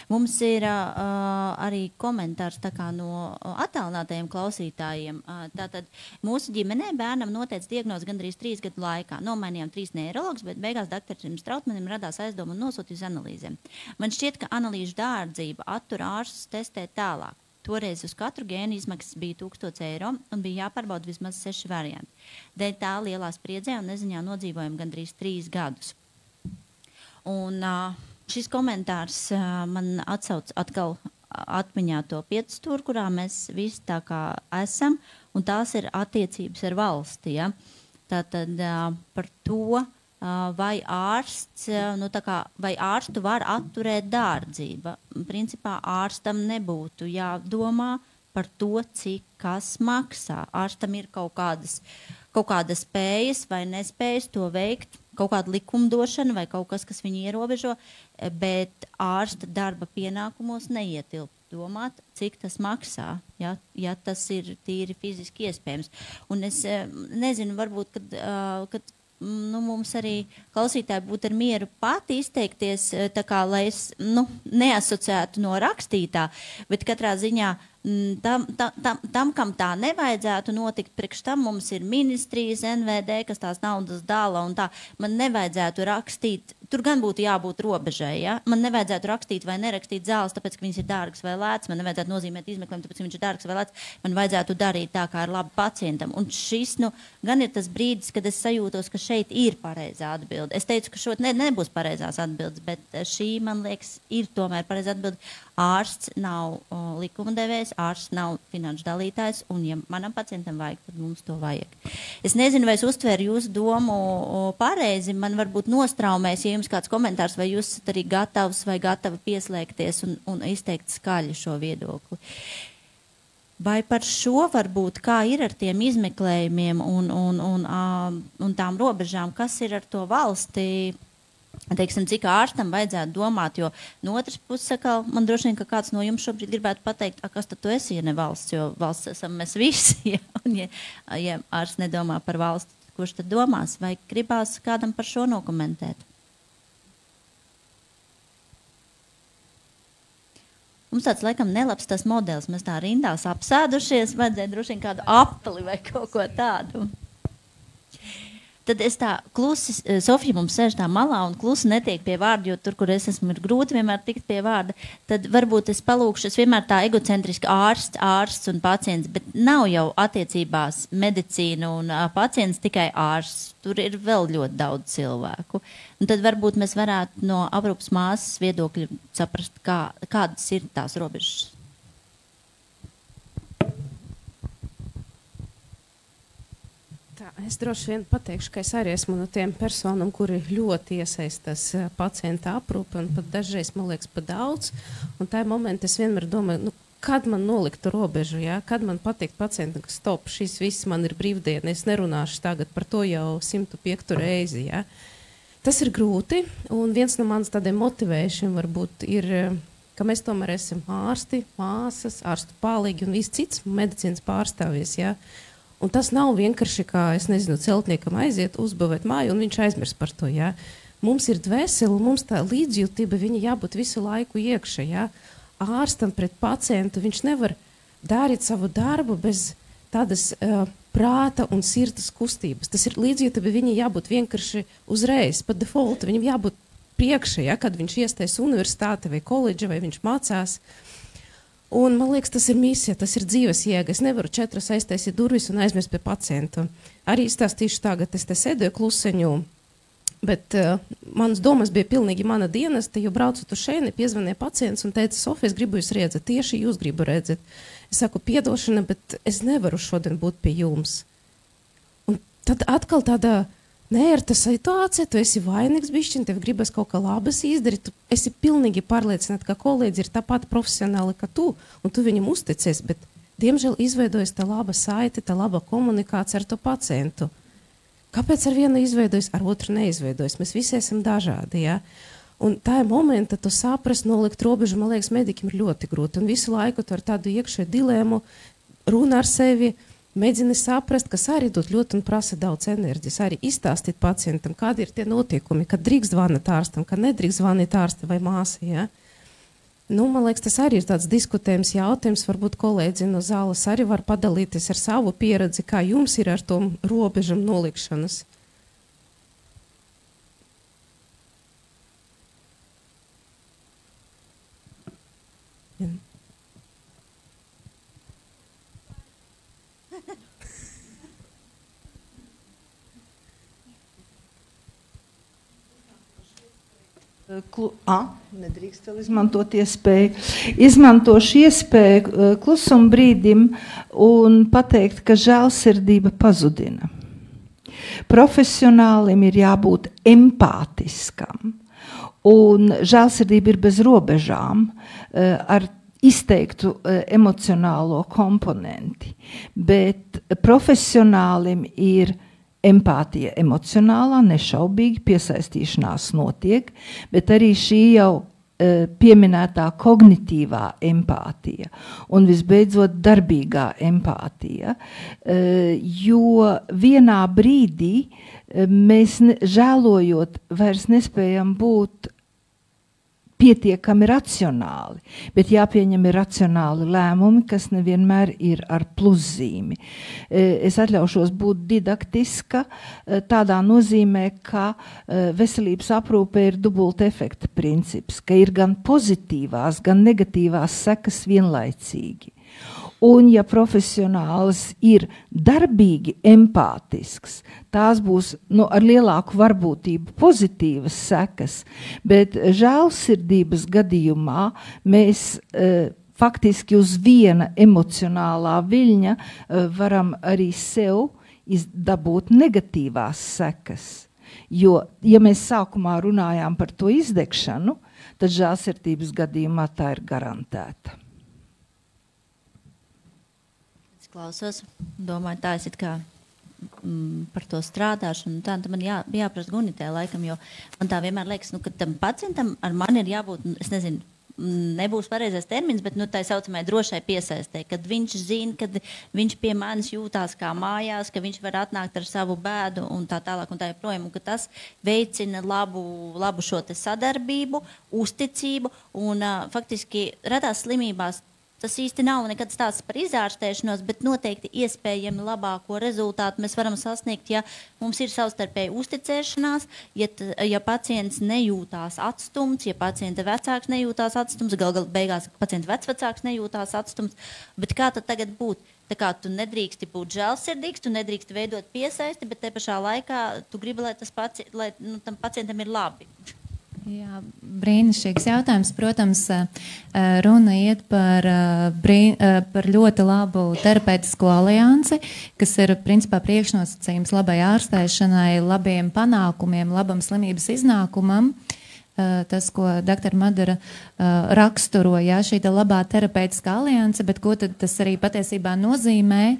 [SPEAKER 1] mums ir arī komentārs tā kā no attālinātajiem klausītājiem. Tātad mūsu ģimenē bērnam noteica diagnozi gandrīz 3 gadu laikā. Nomainījām 3 neirologus, bet beigās doktoram Strautmanim radās aizdomu un nosūtīja uz analīzēm. Man šķiet, ka analīžu dārdzība attur ārstus testēt tālāk. Toreiz uz katru gēnu izmaksas bija 1000 eiro un bija jāpārbauda vismaz 6 varianti. Dēļ tā lielā spriedzē un neziņā nodzīvojam gandrīz 3 gadus. Un šis komentārs man atsauc atkal atmiņā to piecstūru, kurā mēs visi tā kā esam, un tās ir attiecības ar valsti. Ja? Tātad par to, vai ārsts, nu tā kā, vai ārstu var atturēt dārdzība. Principā ārstam nebūtu jādomā par to, cik kas maksā. Ārstam ir kaut kādas spējas vai nespējas to veikt, kaut kāda likumdošana vai kaut kas, kas viņu ierobežo, bet ārsta darba pienākumos neietilp domāt, cik tas maksā, ja tas ir tīri fiziski iespējams. Un es nezinu, varbūt, kad mums arī klausītāji būtu ar mieru pati izteikties, tā kā, lai es neasociētu no rakstītā, bet katrā ziņā tam, kam tā nevajadzētu notikt, priekš tam mums ir ministrijas, NVD, kas tās naudas dala un tā. Man nevajadzētu rakstīt, tur gan būtu jābūt robežai, ja? Man nevajadzētu rakstīt vai nerakstīt zāles, tāpēc, ka viņas ir dārgas vai lētas, man nevajadzētu nozīmēt izmeklējumu, tāpēc, ka viņš ir dārgs vai lēts, man vajadzētu darīt tā, kā ir labi pacientam. Un šis, gan ir tas brīdis, kad es sajūtos, ka šeit ir pareizā atbilde. Es teicu, ka šot nebūs pareizās atbildes, bet šī, man liekas, ir tomēr pareizā atbilde. Ārsts nav likumdevējs, ārsts nav finanšu dalītājs, un ja manam pacientam vajag, tad mums to vajag. Es nezinu, vai es uztveru jūsu domu pareizi, man varbūt nostraumēs, ja jums kāds komentārs, vai jūs esat arī gatavs vai gatavi pieslēgties un izteikt skaļi šo viedokli. Vai par šo varbūt, kā ir ar tiem izmeklējumiem un tām robežām, kas ir ar to valsti, teiksim, cik ārstam vajadzētu domāt, jo no otras puses, sakal, man droši vien, ka kāds no jums šobrīd gribētu pateikt, kas tad tu esi, ja ne valsts, jo valsts esam mēs visi, un ja ārsts nedomā par valsti, kurš tad domās, vai gribās kādam par šo nokomentēt? Mums tāds, laikam, nelabs tas modelis, mēs tā rindās apsēdušies, vajadzēja droši vien kādu apeli vai kaut ko tādu. Tad es tā klusi, Sofija mums sēž tā malā un klusi netiek pie vārda, jo tur, kur es esmu, ir grūti vienmēr tikt pie vārda. Tad varbūt es palūkšu, es vienmēr tā egocentriski ārsts un pacients, bet nav jau attiecībās medicīna un pacients tikai ārsts. Tur ir vēl ļoti daudz cilvēku. Un tad varbūt mēs varētu no aprūpas māsas viedokļa saprast, kādas ir tās robežas.
[SPEAKER 4] Es droši vien pateikšu, ka es arī esmu no tiem personām, kuri ļoti iesaistās pacienta aprūpe, un pat dažreiz, man liekas, pa daudz. Un tajā momentā es vienmēr domāju, kad man noliktu robežu, ja? Kad man pateikt pacientam, ka stop, šis viss man ir brīvdiena, es nerunāšu tagad par to jau 105 reizi. Ja? Tas ir grūti, un viens no manas tādiem motivējušiem varbūt ir, ka mēs tomēr esam ārsti, māsas, ārstu palīgi un viss cits medicīnas pārstāvjies. Ja? Un tas nav vienkārši, kā, es nezinu, celtniekam aiziet, uzbūvēt māju, un viņš aizmirst par to, jā. Mums ir dvēseli, un mums tā līdzjūtība, viņa jābūt visu laiku iekšā, jā. Ārstam pret pacientu, viņš nevar darīt savu darbu bez tādas prāta un sirds kustības. Tas ir līdzjūtība, viņa jābūt vienkārši uzreiz, pa defaultu, viņam jābūt priekšā, jā, kad viņš iestājas universitāte vai koledža, vai viņš mācās. Un, man liekas, tas ir misija, tas ir dzīves jēga. Es nevaru 4 aiztaisīt durvis un aizmirst pie pacientu. Arī izstāstīšu tagad, es te sēdēju kluseņu, bet manas domas bija pilnīgi mana dienesta, jo braucot uz šeini, piezvanīja pacients un teica, Sofija, es gribu jūs redzēt, tieši jūs gribu redzēt. Es saku, piedošana, bet es nevaru šodien būt pie jums. Un tad atkal tāda neērta situācija, tu esi vainīgs bišķiņ, tev gribas kaut kā labas izdarīt, tu esi pilnīgi pārliecināta, ka kolēģi ir tāpat profesionāli kā tu, un tu viņam uzticies, bet, diemžēl, izveidojas tā laba saite, tā laba komunikācija ar to pacientu. Kāpēc ar vienu izveidojas, ar otru neizveidojas? Mēs visi esam dažādi, ja? Un tā momenta tu saprast, nolikt robežu, man liekas, medikiem ir ļoti grūti, un visu laiku tu ar tādu iekšēju dilēmu runā ar sevi, mēģini saprast, kas arī dod ļoti un prasa daudz enerģijas, arī izstāstīt pacientam, kādi ir tie notiekumi, kad drīkst zvanīt ārstam, kad nedrīkst zvanīt ārsta vai māsa. Ja? Nu, man liekas, tas arī ir tāds diskutējums jautājums, varbūt kolēģi no zāles arī var padalīties ar savu pieredzi, kā jums ir ar tom robežam nolikšanas. Ja.
[SPEAKER 5] Nedrīkst vēl izmantot iespēju. Izmantošu iespēju klusuma brīdim un pateikt, ka žēlsirdība pazudina. Profesionālim ir jābūt empātiskam, un žēlsirdība ir bez robežām, ar izteiktu emocionālo komponenti, bet profesionālim ir empātija emocionālā, nešaubīgi piesaistīšanās notiek, bet arī šī jau pieminētā kognitīvā empātija un visbeidzot darbīgā empātija, jo vienā brīdī mēs žēlojot vairs nespējam būt pietiekami racionāli, bet jāpieņem ir racionāli lēmumi, kas nevienmēr ir ar pluszīmi. Es atļaušos būt didaktiska tādā nozīmē, ka veselības aprūpe ir dubulta efekta princips, ka ir gan pozitīvās, gan negatīvās sekas vienlaicīgi. Un, ja profesionāls ir darbīgi empātisks, tās būs ar lielāku varbūtību pozitīvas sekas, bet žēlsirdības gadījumā mēs faktiski uz viena emocionālā viļņa varam arī sev dabūt negatīvās sekas. Jo, ja mēs sākumā runājām par to izdegšanu, tad žēlsirdības gadījumā tā ir garantēta.
[SPEAKER 1] Klausos, domāju, tā es it kā par to strādāšanu, tā man jāprast Gunitē laikam, jo man tā vienmēr liekas, ka tam pacientam ar mani ir jābūt, es nezinu, nebūs pareizais termins, bet tā saucamai drošai piesaistē, kad viņš zina, kad viņš pie manis jūtās kā mājās, ka viņš var atnākt ar savu bēdu un tā tālāk un tā joprojām, un ka tas veicina labu šo te sadarbību, uzticību un faktiski retās slimībās. Tas īsti nav nekad stāsts par izārstēšanos, bet noteikti iespējami labāko rezultātu mēs varam sasniegt, ja mums ir savstarpēji uzticēšanās, ja pacients nejūtās atstumts, ja pacienta vecāks nejūtās atstumts, gal beigās pacienta vecvecāks nejūtās atstumts, bet kā tad tagad būt? Tā kā tu nedrīksti būt žēlsirdīgs, tu nedrīksti veidot piesaisti, bet te pašā laikā tu gribi, lai tam pacientam ir labi.
[SPEAKER 2] Jā, brīnišķīgs jautājums. Protams, runa iet par ļoti labu terapeitisko aliansi, kas ir principā priekšnosacījums labai ārstēšanai, labiem panākumiem, labam slimības iznākumam. Tas, ko dr. Madara raksturoja, šī labā terapeitiskā alianse, bet ko tad tas arī patiesībā nozīmē?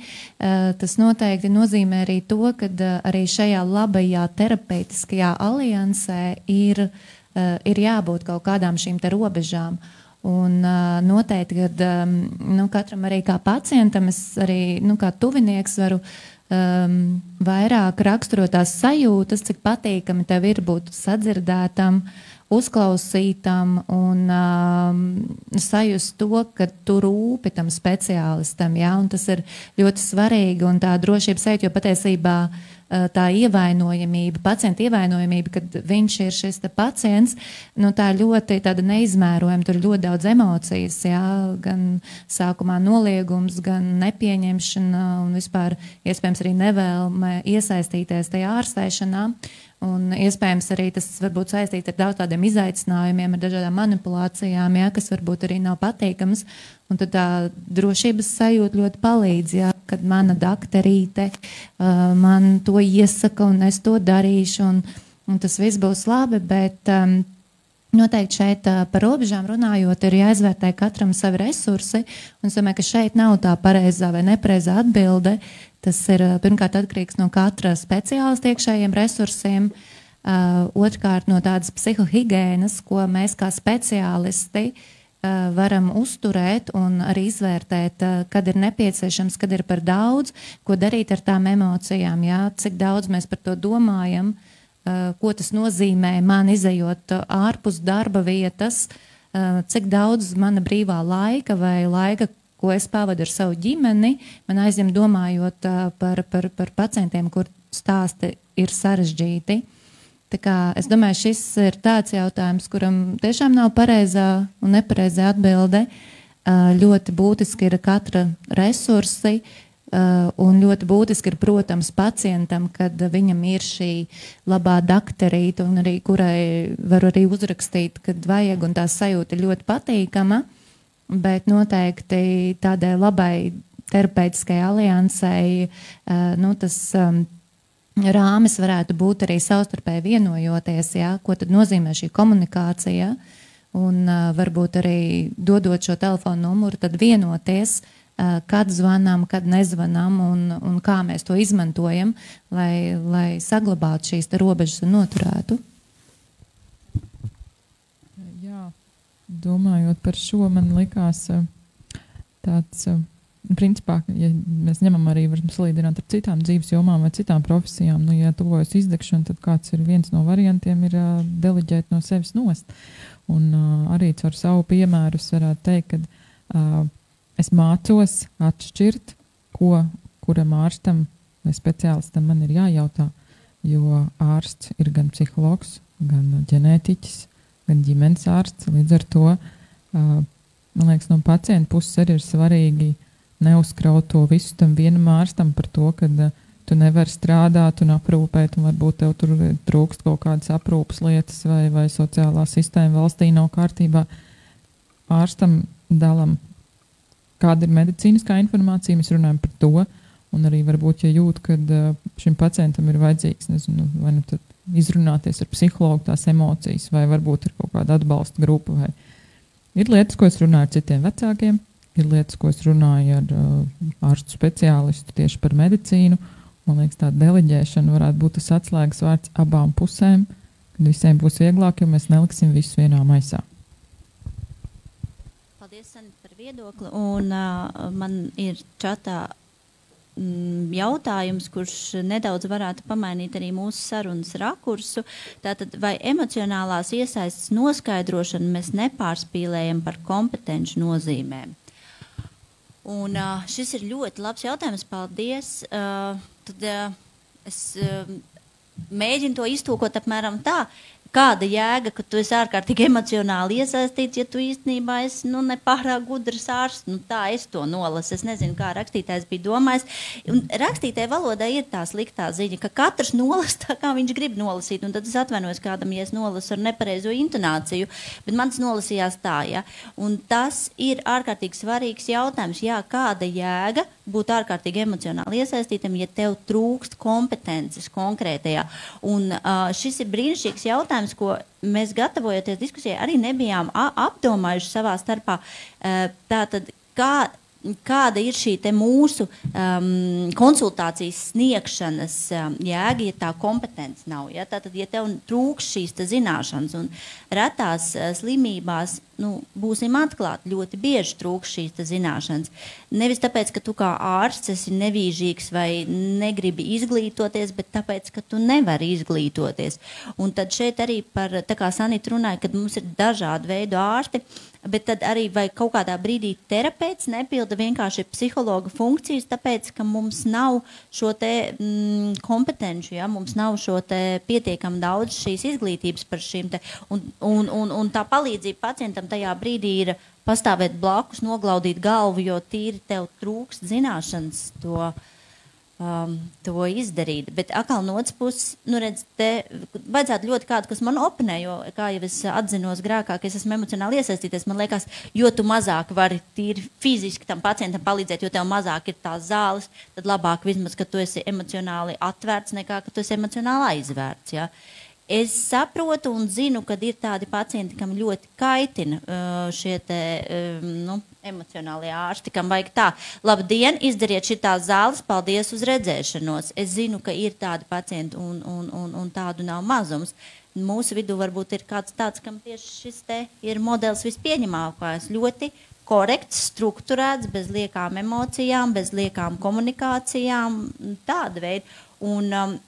[SPEAKER 2] Tas noteikti nozīmē arī to, ka arī šajā labajā terapeitiskajā aliansē ir jābūt kaut kādām šīm te robežām. Un noteikti, kad katram arī kā pacientam, es arī kā tuvinieks varu vairāk raksturot tās sajūtas, cik patīkami tev ir būt sadzirdētam, uzklausītam un sajust to, ka tu rūpi tam speciālistam, jā, un tas ir ļoti svarīgi un tā drošības sajūta, jo patiesībā tā ievainojamība, pacienta ievainojamība, kad viņš ir šis te pacients, tā ļoti tāda neizmērojama, tur ļoti daudz emocijas, jā, gan sākumā noliegums, gan nepieņemšana un vispār iespējams arī nevēlme iesaistīties tajā ārstēšanā. Un iespējams arī tas varbūt saistīts ar daudz tādiem izaicinājumiem, ar dažādām manipulācijām, jā, kas varbūt arī nav patīkams. Un tad tā drošības sajūta ļoti palīdz, jā, kad mana dakterīte man to iesaka un es to darīšu un tas viss būs labi, bet noteikti šeit par robežām runājot ir jāizvērtē katram savi resursi un es domāju, ka šeit nav tā pareizā vai nepareizā atbilde. Tas ir pirmkārt atkarīgs no katra speciālista iekšējiem resursiem, otrkārt no tādas psihohigienas, ko mēs kā speciālisti varam uzturēt un arī izvērtēt, kad ir nepieciešams, kad ir par daudz, ko darīt ar tām emocijām, jā, cik daudz mēs par to domājam, ko tas nozīmē man izejot ārpus darba vietas, cik daudz mana brīvā laika vai laika, ko es pavadu ar savu ģimeni, man aizņem domājot par pacientiem, kur stāsti ir sarežģīti. Tā kā es domāju, šis ir tāds jautājums, kuram tiešām nav pareizā un nepareizā atbilde. Ļoti būtiski ir katra resursi, Un ļoti būtiski ir, protams, pacientam, kad viņam ir šī labā dakterīte, un arī kurai var arī uzrakstīt, kad vajag, un tā sajūta ir ļoti patīkama, bet noteikti tādai labai terapeitiskai aliansei, tas rāmis varētu būt arī savstarpēji vienojoties, ko tad nozīmē šī komunikācija, un varbūt arī dodot šo telefonu numuru, tad vienoties, kad zvanām, kad nezvanām un kā mēs to izmantojam, lai saglabātu šīs robežas un noturētu.
[SPEAKER 3] Jā, domājot par šo, man likās tāds, principā, ja mēs ņemam arī, varam salīdzināt ar citām dzīves jomām vai citām profesijām, ja tuvojas izdegšana, tad kāds ir viens no variantiem ir deleģēt no sevis nost. Un arī caur savu piemēru es varētu teikt, ka es mācos atšķirt, kuram ārstam vai speciālistam man ir jājautā, jo ārsts ir gan psihologs, gan ģenētiķis, gan ģimenes ārsts. Līdz ar to, man liekas, no pacienta puses arī ir svarīgi neuzkraut to visu tam vienam ārstam par to, ka tu nevari strādāt un aprūpēt, un varbūt tev tur trūkst kaut kādas aprūpas lietas vai sociālā sistēma valstī nav kārtībā. Ārstam dalam, kāda ir medicīniskā informācija, mēs runājam par to, un arī varbūt, ja jūt, kad šim pacientam ir vajadzīgs, nezinu, vai nu tad izrunāties ar psihologu tās emocijas, vai varbūt ir kaut kāda atbalsta grupa, vai ir lietas, ko es runāju ar citiem vecākiem, ir lietas, ko es runāju ar ārstu speciālistu tieši par medicīnu. Man liekas, tā deleģēšana varētu būt tas atslēgas vārds abām pusēm, kad visiem būs vieglāk, jo mēs neliksim visus vienā maisā.
[SPEAKER 1] Paldies, Sanita, par viedokli. Un man ir čatā jautājums, kurš nedaudz varētu pamainīt arī mūsu sarunas rakursu. Tātad, vai emocionālās iesaistes noskaidrošanu mēs nepārspīlējam par kompetenci nozīmēm? Un šis ir ļoti labs jautājums. Paldies. Tad es mēģinu to iztūkot apmēram tā, kāda jēga, ka tu esi ārkārtīgi emocionāli iesaistīts, ja tu īstenībā esi nepārāk gudrs ārsts. Tā es to nolasu. Es nezinu, kā rakstītājs bija domājis. Un rakstītāja valodā ir tā sliktā ziņa, ka katrs nolas tā, kā viņš grib nolasīt. Un tad es atvainojos kādam, ja es nolasu ar nepareizo intonāciju, bet mans nolasījās tā, ja. Un tas ir ārkārtīgi svarīgs jautājums. Jā, kāda jēga būt ārkārtīgi emocionāli iesaistītam, ja tev trūkst kompetences konkrētajā. Un šis ir brīnišķīgs jautājums, ko mēs gatavojoties diskusijai arī nebijām apdomājuši savā starpā. Tātad, kāda ir šī te mūsu konsultācijas sniegšanas jēga, ja tā kompetence nav. Ja? Tātad, ja tev trūks šīs zināšanas un retās slimībās, būsim atklāti, ļoti bieži trūks šīs zināšanas. Nevis tāpēc, ka tu kā ārsts esi nevīžīgs vai negribi izglītoties, bet tāpēc, ka tu nevari izglītoties. Un tad šeit arī par, tā kā Sanita runāja, kad mums ir dažādi veidu ārsti, bet tad arī vai kaut kādā brīdī terapeits nepilda vienkārši psihologa funkcijas, tāpēc, ka mums nav šo te kompetenci, ja? Mums nav šo te pietiekam daudz šīs izglītības par šīm te, un tā palīdzība pacientam tajā brīdī ir pastāvēt blakus, noglaudīt galvu, jo tīri tev trūkst zināšanas to izdarīt. Bet atkal no otras puses, redz, te vajadzētu ļoti kādu, kas man oponē, jo, kā jau es atzinos grēkā, ka es esmu emocionāli iesaistīties, man liekas, jo tu mazāk vari tīri fiziski tam pacientam palīdzēt, jo tev mazāk ir tās zāles, tad labāk vismaz, ka tu esi emocionāli atvērts, nekā ka tu esi emocionāli aizvērts, ja. Es saprotu un zinu, ka ir tādi pacienti, kam ļoti kaitina šie te, emocionālie ārsti, kam vajag tā. Labdien, izdariet šitās zāles, paldies uz redzēšanos. Es zinu, ka ir tādi pacienti un tādu nav mazums. Mūsu vidū varbūt ir kāds tāds, kam tieši šis te ir modelis vispieņemākais. Ļoti korekts, strukturēts, bez liekām emocijām, bez liekām komunikācijām, tāda veida. Un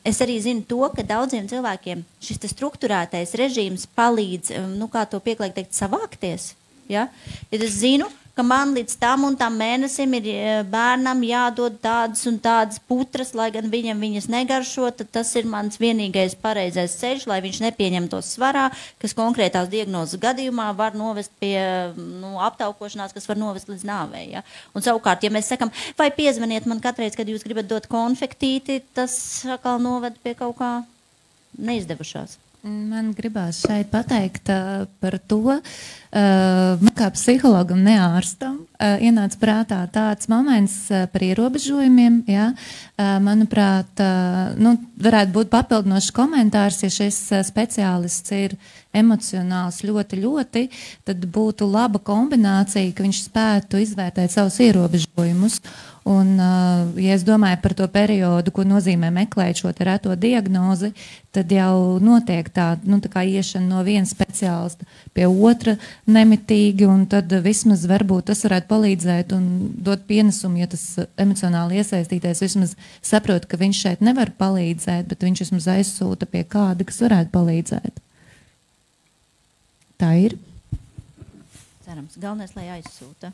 [SPEAKER 1] es arī zinu to, ka daudziem cilvēkiem šis strukturētais režīms palīdz, kā to pieklājīgi teikt, savākties. Ja? Ja es zinu, ka man līdz tam un tam mēnesim ir bērnam jādod tādas un tādas putras, lai gan viņam viņas negaršo, tad tas ir mans vienīgais pareizais ceļš, lai viņš nepieņemtos svarā, kas konkrētās diagnozes gadījumā var novest pie aptaukošanās, kas var novest līdz nāvei. Ja? Un savukārt, ja mēs sakam, vai piezvaniet man katreiz, kad jūs gribat dot konfektīti, tas atkal noved pie kaut kā neizdevušās.
[SPEAKER 2] Man gribās šeit pateikt par to, kā psihologam, ne ārstam, ienāca prātā tāds moments par ierobežojumiem. Ja? Manuprāt, varētu būt papildinošs komentārs, ja šis speciālists ir emocionāls ļoti, tad būtu laba kombinācija, ka viņš spētu izvērtēt savus ierobežojumus. Un, ja es domāju par to periodu, ko nozīmē meklēt šo reto diagnozi, tad jau notiek tā kā iešana no viena speciālista pie otra nemitīgi, un tad vismaz varbūt tas varētu palīdzēt un dot pienesumu, ja tas emocionāli iesaistītais vismaz saprot, ka viņš šeit nevar palīdzēt, bet viņš vismaz aizsūta pie kāda, kas varētu palīdzēt. Tā ir.
[SPEAKER 1] Cerams, galvenais, lai aizsūta.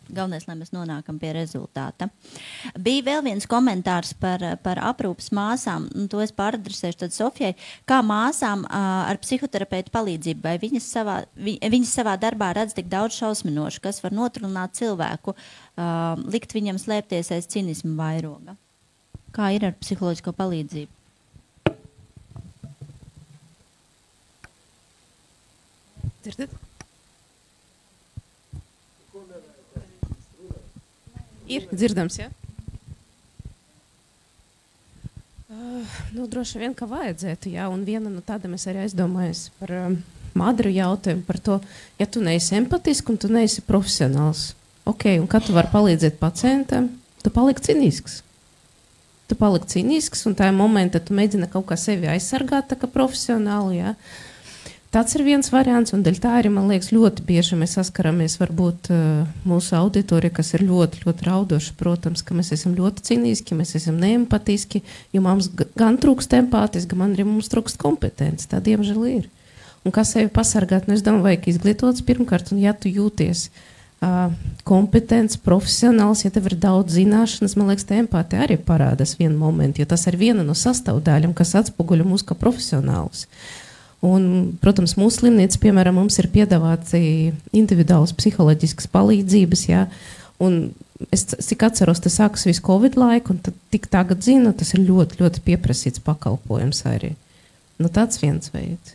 [SPEAKER 1] Galvenais, lai mēs nonākam pie rezultāta. Bija vēl viens komentārs par aprūpas māsām, un to es pāradresēšu tad Sofijai. Kā māsām ar psihoterapeitu palīdzību, vai viņas savā darbā redz tik daudz šausminošu, kas var notrunāt cilvēku, likt viņam slēpties aiz cinismu vairoga? Kā ir ar psiholoģisko palīdzību?
[SPEAKER 4] Dzirdat? Ir dzirdams, ja? Droši vien, ka vajadzētu, jā, un viena no tādām es arī aizdomājos par Madru jautājumu par to, ja tu neesi empatiski un tu neesi profesionāls, ok, un kad tu vari palīdzēt pacientam, tu paliki cinisks. Tu paliki cinisks, un tajā momentā tu mēģina kaut kā sevi aizsargāt, tā kā profesionāli, jā. Tāds ir viens variants, un dēļ tā arī, man liekas, ļoti bieži mēs saskaramies varbūt mūsu auditorija, kas ir ļoti raudoša, protams, ka mēs esam ļoti cīnīski, mēs esam neempatiski, jo mums gan trūkst empātis, gan arī mums trūkst kompetences, tā diemžēl ir. Un kā sevi pasargāt, es domāju, vajag izglītots pirmkārt, un ja tu jūties kompetents, profesionāls, ja tev ir daudz zināšanas, man liekas, tā empātija arī parādās vienu momentu, jo tas ir viena no sastāvdaļām, kas atspoguļo mūs kā profesionālus. Un, protams, mūsu slimnīca, piemēram, mums ir piedāvāti individuālas psiholoģiskas palīdzības, jā, un es cik atceros, tas sākas visu Covid laiku, un tad tik tagad zinu, tas ir ļoti pieprasīts pakalpojums arī. Nu, tāds viens veids.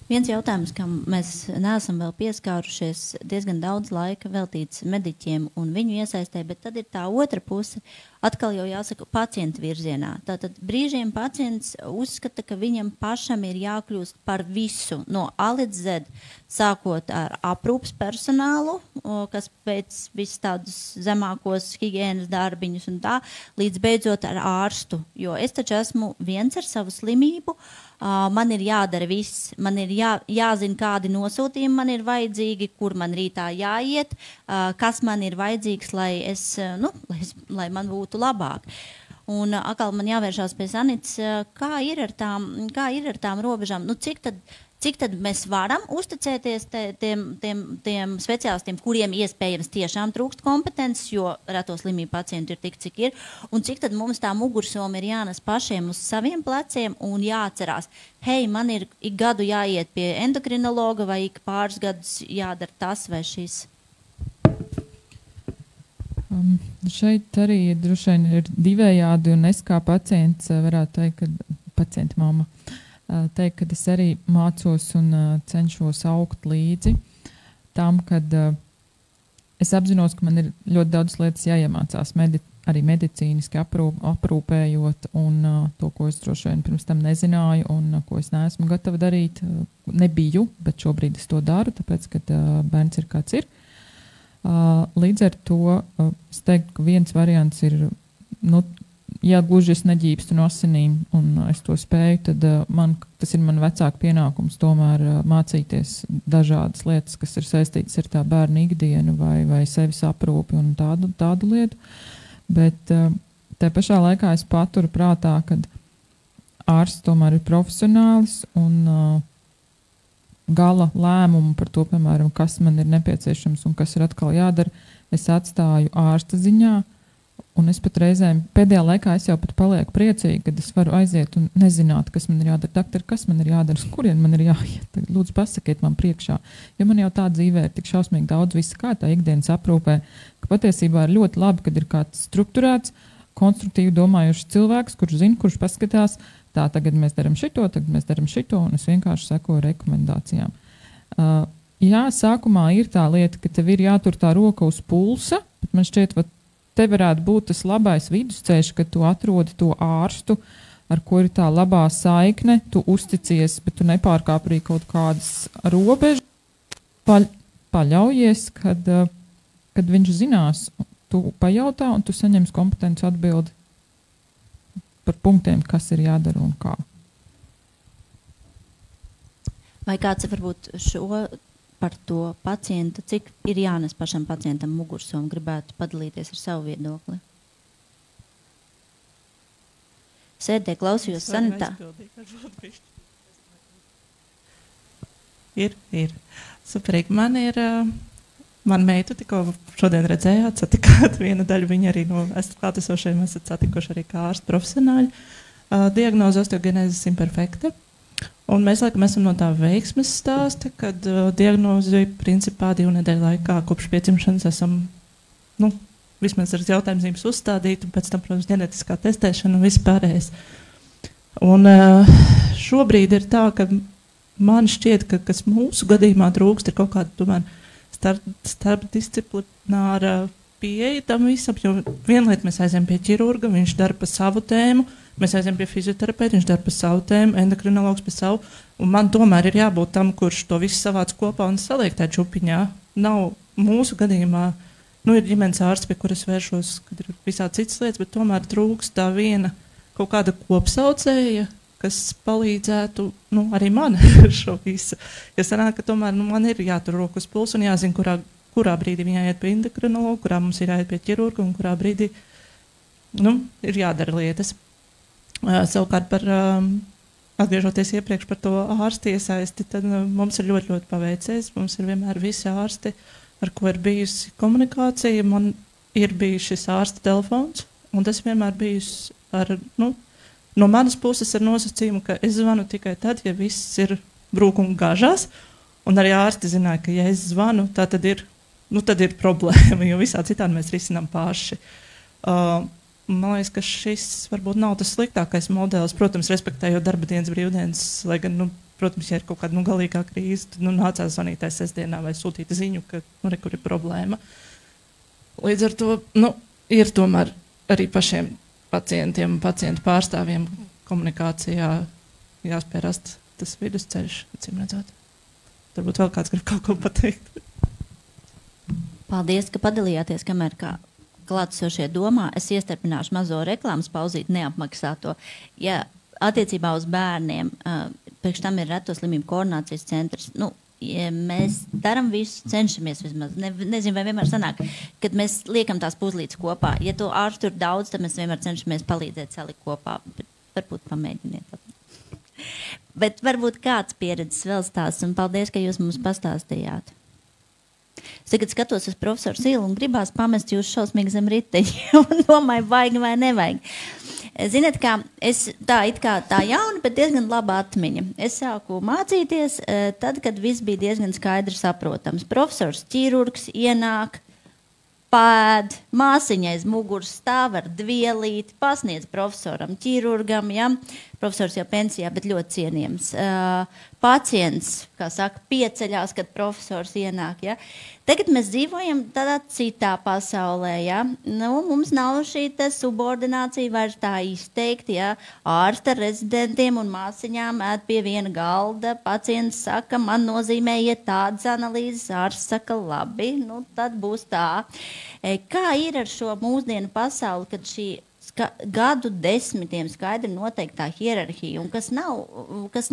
[SPEAKER 1] Viens jautājums, kam mēs neesam vēl pieskārušies, diezgan daudz laika veltīts mediķiem un viņu iesaistē, bet tad ir tā otra puse, atkal jau jāsaka pacientu virzienā. Tātad brīžiem pacients uzskata, ka viņam pašam ir jākļūst par visu, no A līdz Z, sākot ar aprūpas personālu, kas pēc visus tādus zemākos higienas darbiņus un tā, līdz beidzot ar ārstu, jo es taču esmu viens ar savu slimību, man ir jādara viss, man ir jāzina, kādi nosūtījumi man ir vajadzīgi, kur man rītā jāiet, kas man ir vajadzīgs, lai man būtu labāk. Un atkal man jāvēršās pie Sanitas, kā ir ar tām robežām, cik tad mēs varam uzticēties tiem speciālistiem, kuriem iespējams tiešām trūkst kompetences, jo reto slimību pacientu ir tik, cik ir, un cik tad mums tā mugursoma ir jānes pašiem uz saviem pleciem un jāatcerās, hei, man ir ik gadu jāiet pie endokrinologa vai ik pāris gadus jādara tas vai šis.
[SPEAKER 3] Šeit arī droši vien ir divējādi, un es kā pacients varētu teikt, ka pacienta mamma teikt, ka es arī mācos un cenšos augt līdzi tam, kad es apzinos, ka man ir ļoti daudz lietas jāiemācās arī medicīniski aprūpējot, un to, ko es droši vien pirms tam nezināju un ko es neesmu gatava darīt, nebiju, bet šobrīd es to daru, tāpēc, ka bērns ir kāds ir. Līdz ar to es teiktu, ka viens variants ir, ja gluži es neģīpstu no asinīm un es to spēju, tad tas ir man vecāku pienākums tomēr mācīties dažādas lietas, kas ir saistītas ar tā bērnu ikdienu vai sevis aprūpi un tādu lietu. Bet tā pašā laikā es paturu prātā, kad ārsts tomēr ir profesionālis un gala lēmumu par to, piemēram, kas man ir nepieciešams un kas ir atkal jādara, es atstāju ārsta ziņā. Un es pat reizēm pēdējā laikā es jau pat palieku priecīgi, kad es varu aiziet un nezināt, kas man ir jādara. Doktor, kas man ir jādara, uz kurien man ir jāiet? Lūdzu, pasakiet man priekšā. Jo man jau tā dzīvē ir tik šausmīgi daudz visa kārtā ikdienas aprūpē, ka patiesībā ir ļoti labi, kad ir kāds strukturēts, konstruktīvi domājušs cilvēks, kurš zina, kurš paskatās, tā tagad mēs darām šito, un es vienkārši sekoju rekomendācijām. Jā, sākumā ir tā lieta, ka tev ir jātur tā roka uz pulsa, bet man šķiet, te varētu būt tas labais vidusceļš, ka tu atrodi to ārstu, ar ko ir tā labā saikne, tu uzticies, bet tu nepārkāp arī kaut kādas robežas, paļaujies, kad viņš zinās, tu pajautā un tu saņems kompetenci atbildi par punktiem, kas ir jādara un kā.
[SPEAKER 1] Vai kāds varbūt šo par to pacientu, cik ir jānes pašam pacientam mugursomu, gribētu padalīties ar savu viedokli? Sēdē, klausījos sanitā.
[SPEAKER 7] Ir. Superīgi. Man meitu tikko šodien redzējāt, satikāt viena daļa, viņa arī esat klātesošajiem, esat satikuši arī kā ārstu profesionāļi. Diagnoze osteogenēzes imperfekta. Un mēs, laikam, esam no tā veiksmes stāsta, kad diagnozi principā 2 nedēļu laikā kopš piedzimšanas esam, vismaz ar jautājumzīmes uzstādīti, un pēc tam, protams, ģenetiskā testēšana un viss pārējais. Un šobrīd ir tā, ka man šķiet, ka kas mūsu gadījumā trūkst, ir kaut kāda, tomēr, starpdisciplināra pieeja tam visam, jo viena lieta mēs aizējam pie ķirurga, viņš dara pa savu tēmu, mēs aizējam pie fizioterapeita, viņš dara pa savu tēmu, endokrinologs pa savu, un man tomēr ir jābūt tam, kurš to visu savāc kopā un saliek tā čupiņā. Nav mūsu gadījumā, ir ģimenes ārsts, pie kuras vēršos, kad ir visādi citas lietas, bet tomēr trūkst tā viena kaut kāda kopsaucēja, kas palīdzētu, arī man šo visu. Ja sanāk, ka tomēr man ir jātur roku uz pulsu un jāzina, kurā brīdī viņai jāiet pie endokrinologa, kurā mums ir jāiet pie ķirurga un kurā brīdī, ir jādara lietas. Savukārt par, atgriežoties iepriekš par to ārsti iesaisti, tad mums ir ļoti, ļoti paveicies. Mums ir vienmēr visi ārsti, ar ko ir bijusi komunikācija. Man ir bijis šis ārsta telefons, un tas vienmēr bijusi ar, no manas puses ar nosacījumu, ka es zvanu tikai tad, ja viss ir brūkumi gāžās, un arī ārsti zināja, ka ja es zvanu, tad ir problēma, jo visā citādi mēs risinām paši. Man liekas, ka šis varbūt nav tas sliktākais modelis, protams, respektējot darba dienas brīvdienas, lai gan, protams, ja ir kaut kāda galīgā krīze, tad nācās zvanīties sestdienā vai sūtīt ziņu, ka kur ir problēma. Līdz ar to ir tomēr arī pašiem pacientiem un pacientu pārstāvjiem komunikācijā jāspēj rast tas vidusceļš, acīm redzot. Varbūt vēl kāds grib kaut ko pateikt.
[SPEAKER 1] Paldies, ka padalījāties, kamēr klātesošie domā. Es iestarpināšu mazo reklāmas pauzīti neapmaksāto. Ja attiecībā uz bērniem, priekš tam ir reto slimību koordinācijas centrs, ja mēs darām visu, cenšamies vismaz, nezinu, vai vienmēr sanāk, kad mēs liekam tās puzlītes kopā. Ja to ārstu ir daudz, tad mēs vienmēr cenšamies palīdzēt salikt kopā, bet varbūt pamēģiniet. Bet varbūt kāds pieredzes vēl stāsts, un paldies, ka jūs mums pastāstījāt. Es tagad skatos uz profesoru Silu un gribās pamest jūs šausmīgi zem riteņa un domāju, vajag vai nevajag. Ziniet, kā es tā jauna, bet diezgan laba atmiņa. Es sāku mācīties tad, kad viss bija diezgan skaidri saprotams. Profesors ķirurgs ienāk, pēd, māsiņai aiz muguras stāv ar dvielīti, pasniedz profesoram ķirurgam, ja? Profesors jau pensijā, bet ļoti cienījams. Pacients, kā saka, pieceļās, kad profesors ienāk, ja? Tagad mēs dzīvojam tādā citā pasaulē, ja? Mums nav šī subordinācija vairs tā izteikti, ja? Ārsta ar rezidentiem un māsiņām ēd pie viena galda, pacients saka, man nozīmējiet tādas analīzes, ārsts saka, labi, tad būs tā. Kā ir ar šo mūsdienu pasauli, kad šī gadu desmitiem skaidri noteiktā hierarhija, un kas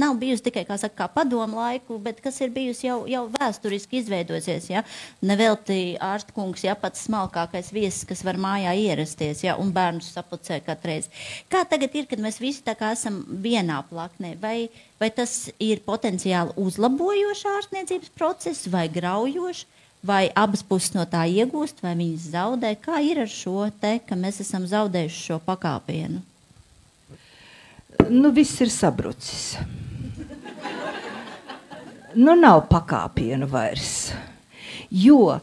[SPEAKER 1] nav bijusi tikai, kā saka, kā padomu laiku, bet kas ir bijusi jau vēsturiski izveidosies, ja? Nevelti ārstkungs, ja, pats smalkākais viesis, kas var mājā ierasties, ja, un bērnus sapucē katreiz. Kā tagad ir, kad mēs visi tā kā esam vienā plaknē? Vai tas ir potenciāli uzlabojošs ārstniecības process, vai graujošs? Vai abas puses no tā iegūst, vai viņas zaudē? Kā ir ar šo te, ka mēs esam zaudējuši šo pakāpienu?
[SPEAKER 5] Nu, viss ir sabrucis. Nu, nav pakāpienu vairs. Jo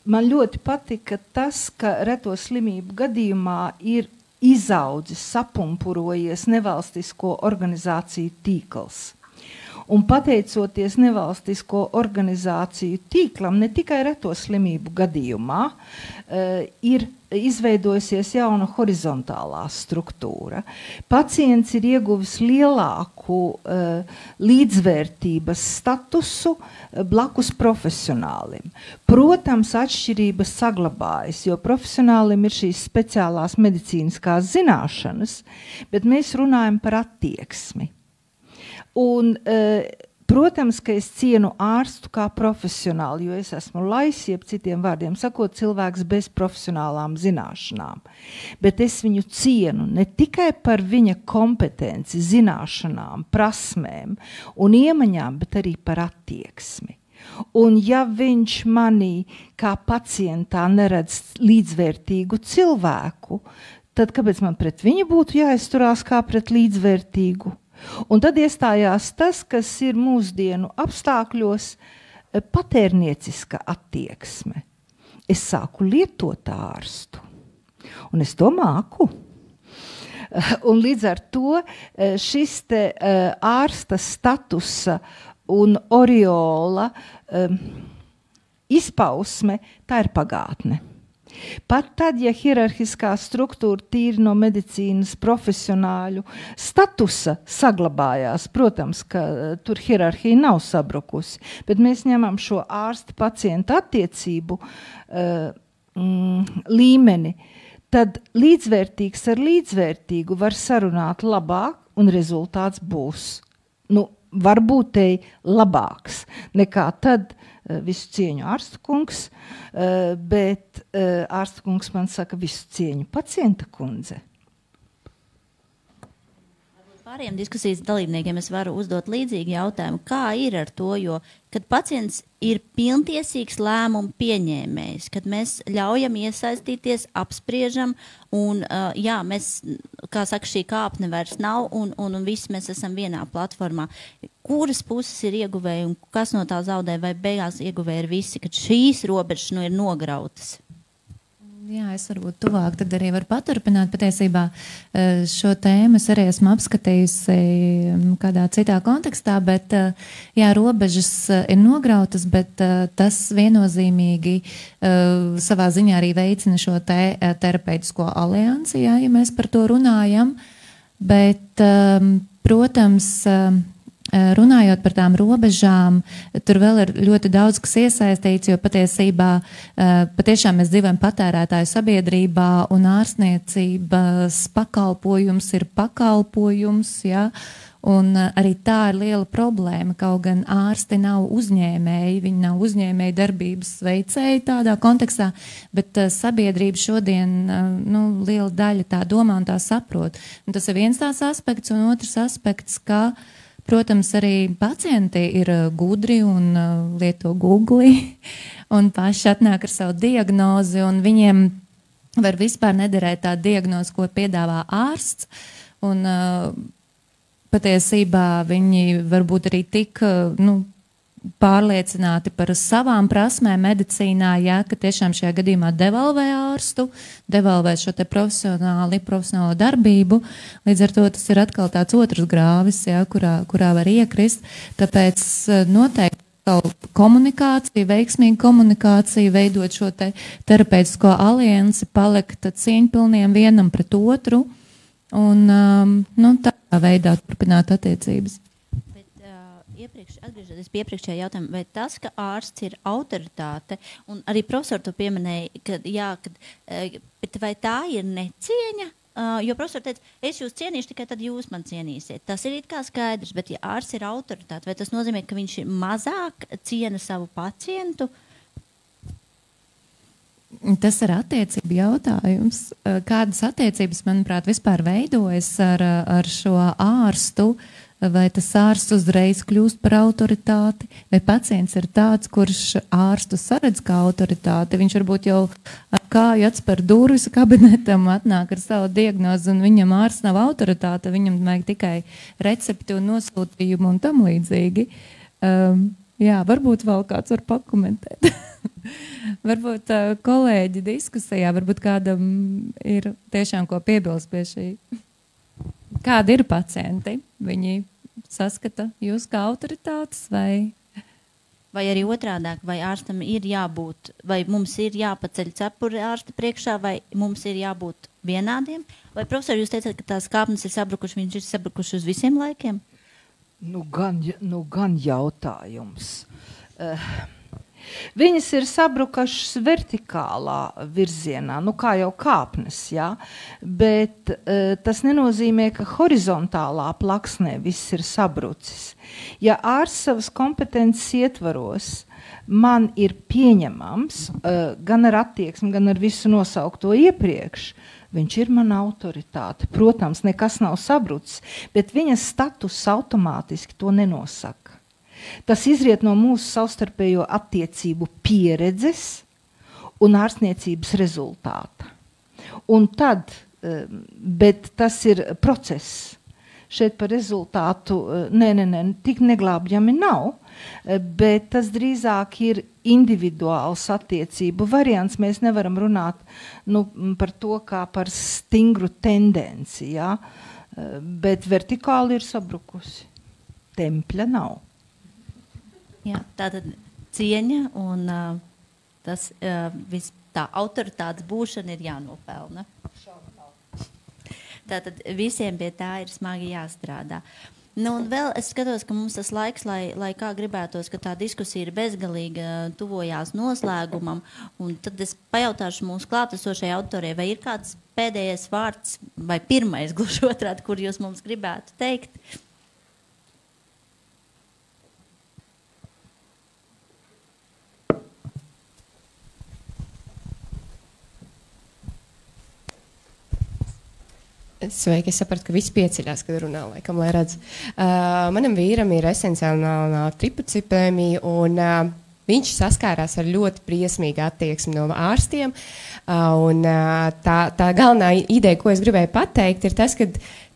[SPEAKER 5] man ļoti patika tas, ka reto slimību gadījumā ir izaudzis, sapumpurojies nevalstisko organizāciju tīkls. Un pateicoties nevalstisko organizāciju tīklam, ne tikai reto slimību gadījumā, ir izveidojusies jauna horizontālā struktūra. Pacients ir ieguvis lielāku līdzvērtības statusu blakus profesionālim. Protams, atšķirības saglabājas, jo profesionālim ir šīs speciālās medicīniskās zināšanas, bet mēs runājam par attieksmi. Un, protams, ka es cienu ārstu kā profesionāli, jo es esmu lais, jeb citiem vārdiem sakot, cilvēks bez profesionālām zināšanām. Bet es viņu cienu ne tikai par viņa kompetenci, zināšanām, prasmēm un iemaņām, bet arī par attieksmi. Un ja viņš manī kā pacientā neredz līdzvērtīgu cilvēku, tad kāpēc man pret viņu būtu jāizturās kā pret līdzvērtīgu? Un tad iestājās tas, kas ir mūsdienu apstākļos patērnieciska attieksme. Es sāku lietot ārstu, un es to māku. Un līdz ar to šis te ārsta statusa un oriola izpausme, tā ir pagātne. Pat tad, ja hierarhiskā struktūra tīri no medicīnas profesionāļu statusa saglabājās, protams, ka tur hierarhija nav sabrukusi, bet mēs ņemam šo ārsta pacienta attiecību līmeni, tad līdzvērtīgs ar līdzvērtīgu var sarunāt labāk un rezultāts būs, varbūt te labāks nekā tad, visu cieņu ārstu kungs, bet ārstu kungs man saka visu cieņu pacienta kundze.
[SPEAKER 1] Pārējiem diskusijas dalībniekiem es varu uzdot līdzīgu jautājumu, kā ir ar to, jo, kad pacients ir pilntiesīgs lēmumu pieņēmējs, kad mēs ļaujam iesaistīties, apspriežam, un jā, mēs, kā saka, šī kāpne vairs nav, un visi mēs esam vienā platformā. Kuras puses ir ieguvēji, un kas no tā zaudē, vai beigās ieguvēji ir visi, kad šīs robežas ir nograutas?
[SPEAKER 2] Jā, es varbūt tuvāk tad arī varu paturpināt. Patiesībā šo tēmu es arī esmu apskatījusi kādā citā kontekstā, bet jā, robežas ir nograutas, bet tas viennozīmīgi savā ziņā arī veicina šo terapeitisko aliansi, jā, ja mēs par to runājam. Bet, protams, runājot par tām robežām, tur vēl ir ļoti daudz, kas iesaistīts, jo patiesībā patiešām mēs dzīvojam patērētāju sabiedrībā un ārstniecības pakalpojums ir pakalpojums, ja? Un arī tā ir liela problēma, kaut gan ārsti nav uzņēmēji, viņi nav uzņēmēji darbības veicēji tādā kontekstā, bet sabiedrība šodien, liela daļa tā domā un tā saprot. Un tas ir viens tāds aspekts, un otrs aspekts, ka protams, arī pacienti ir gudri un lieto Google un paši atnāk ar savu diagnozi, un viņiem var vispār nederēt tā diagnoze, ko piedāvā ārsts. Un patiesībā viņi varbūt arī tik pārliecināti par savām prasmēm medicīnā, ja, ka tiešām šajā gadījumā devalvē ārstu, devalvē šo te profesionālo darbību. Līdz ar to tas ir atkal tāds otrs grāvis, ja, kurā var iekrist. Tāpēc noteikti komunikācija, veiksmīga komunikācija, veidot šo te terapeitisko aliansi, palikt cieņpilniem vienam pret otru un tādā veidā turpināt attiecības.
[SPEAKER 1] Atgriežoties pie iepriekšējā jautājuma, vai tas, ka ārsts ir autoritāte, un arī profesori to pieminēja, bet vai tā ir necieņa jo profesori teica, es jūs cienīšu, tikai tad jūs man cienīsiet. Tas ir it kā skaidrs, bet ja ārsts ir autoritāte, vai tas nozīmē, ka viņš mazāk ciena savu pacientu?
[SPEAKER 2] Tas ir attiecību jautājums. Kādas attiecības, manuprāt, vispār veidojas ar šo ārstu? Vai tas ārsts uzreiz kļūst par autoritāti? Vai pacients ir tāds, kurš ārstu saredz kā autoritāti? Viņš varbūt jau ar kāju atspēr durvis kabinetam, atnāk ar savu diagnozi, un viņam ārsts nav autoritāte. Viņam vajag tikai recepti un nosūtījumu un tam līdzīgi. Jā, varbūt vēl kāds var pakomentēt. Varbūt kolēģi diskusijā, varbūt kādam ir tiešām ko piebilst pie šī. Kādi ir pacienti? Viņi saskata jūs kā autoritātes vai?
[SPEAKER 1] Vai arī otrādāk, vai ārstam ir jābūt, vai mums ir jāpaceļ cepuri ārsta priekšā, vai mums ir jābūt vienādiem? Vai profesori, jūs teicat, ka tās kāpnes ir sabrukušas, viņš ir sabrukuši uz visiem laikiem?
[SPEAKER 5] Nu gan jautājums. Viņas ir sabrukašas vertikālā virzienā, nu kā jau kāpnes, jā, bet tas nenozīmē, ka horizontālā plaksnē viss ir sabrucis. Ja ārsts savas kompetences ietvaros man ir pieņemams, gan ar attieksmi, gan ar visu nosaukto iepriekš, viņš ir mana autoritāte. Protams, nekas nav sabrucis, bet viņa status automātiski to nenosaka. Tas izriet no mūsu savstarpējo attiecību pieredzes un ārstniecības rezultāta. Un tad, bet tas ir process. Šeit par rezultātu, tik neglābjami nav, bet tas drīzāk ir individuāls attiecību variants. Mēs nevaram runāt par to kā par stingru tendenci, jā? Bet vertikāli ir sabrukusi. Tempļa nav.
[SPEAKER 1] Jā, tātad cieņa un tā autoritātes būšana ir jānopelna. Tātad visiem pie tā ir smagi jāstrādā. Nu, un vēl es skatos, ka mums tas laiks, lai kā gribētos, ka tā diskusija ir bezgalīga, tuvojās noslēgumam, un tad es pajautāšu mūsu klātesošajai autorei, vai ir kāds pēdējais vārds, vai pirmais gluži otrādi, kur jūs mums gribētu teikt?
[SPEAKER 8] Sveiki, es sapratu, ka viss pieceļās, kad runā, laikam, lai redz. Manam vīram ir esenciālā tripocipēmija, un viņš saskārās ar ļoti briesmīgu attieksmi no ārstiem. Un tā galvenā ideja, ko es gribēju pateikt, ir tas, ka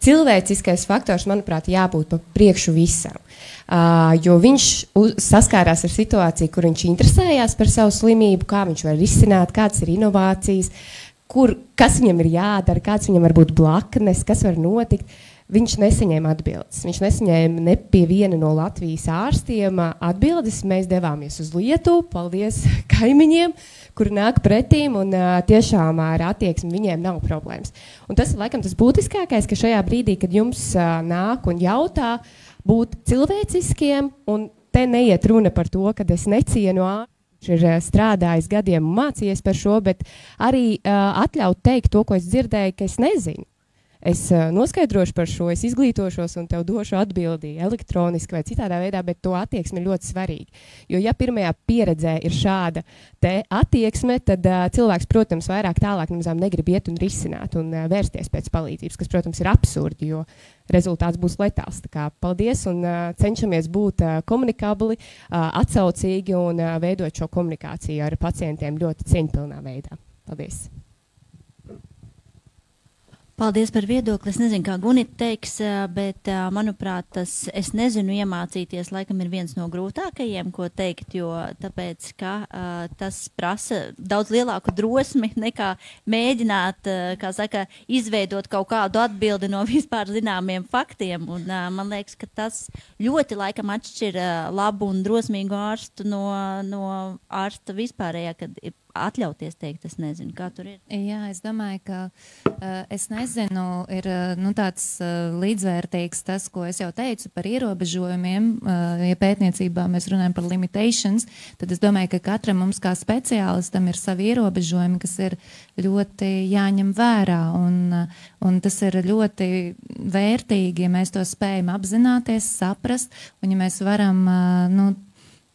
[SPEAKER 8] cilvēciskais faktors, manuprāt, jābūt pa priekšu visam. Jo viņš saskārās ar situāciju, kur viņš interesējās par savu slimību, kā viņš var risināt, kādas ir inovācijas, kas viņam ir jādara, kāds viņam var būt blaknes, kas var notikt. Viņš nesaņēma atbildes. Viņš nesaņēma ne pie viena no Latvijas ārstiem atbildes. Mēs devāmies uz Lietuvu, paldies kaimiņiem, kuri nāk pretīm, un tiešām ar attieksmi viņiem nav problēmas. Un tas ir laikam tas būtiskākais, ka šajā brīdī, kad jums nāk un jautā, būt cilvēciskiem, un te neiet runa par to, kad es necienu ārstu, viņš ir strādājis gadiem un mācījies par šo, bet arī atļaut teikt to, ko es dzirdēju, ka es nezinu. Es noskaidrošu par šo, es izglītošos un tev došu atbildi elektroniski vai citādā veidā, bet to attieksme ir ļoti svarīga. Jo ja pirmajā pieredzē ir šāda te attieksme, tad cilvēks, protams, vairāk tālāk nemazām negrib iet un risināt un vērsties pēc palīdzības, kas, protams, ir absurdi, jo rezultāts būs letāls. Tā kā paldies un cenšamies būt komunikabli, atsaucīgi un veidot šo komunikāciju ar pacientiem ļoti cieņpilnā veidā. Paldies!
[SPEAKER 1] Paldies par viedokli. Es nezinu, kā Gunita teiks, bet, manuprāt, tas, es nezinu, iemācīties laikam ir viens no grūtākajiem, ko teikt, jo tāpēc, ka tas prasa daudz lielāku drosmi nekā mēģināt, kā saka, izveidot kaut kādu atbildi no vispār zināmiem faktiem. Un man liekas, ka tas ļoti laikam atšķir labu un drosmīgu ārstu no ārsta vispārējā, kad atļauties teikt, es nezinu, kā tur ir.
[SPEAKER 2] Jā, es domāju, ka es nezinu, ir tāds līdzvērtīgs tas, ko es jau teicu par ierobežojumiem. Ja pētniecībā mēs runājam par limitations, tad es domāju, ka katram mums kā speciālistam ir savi ierobežojumi, kas ir ļoti jāņem vērā. Un tas ir ļoti vērtīgi, ja mēs to spējam apzināties, saprast, un ja mēs varam,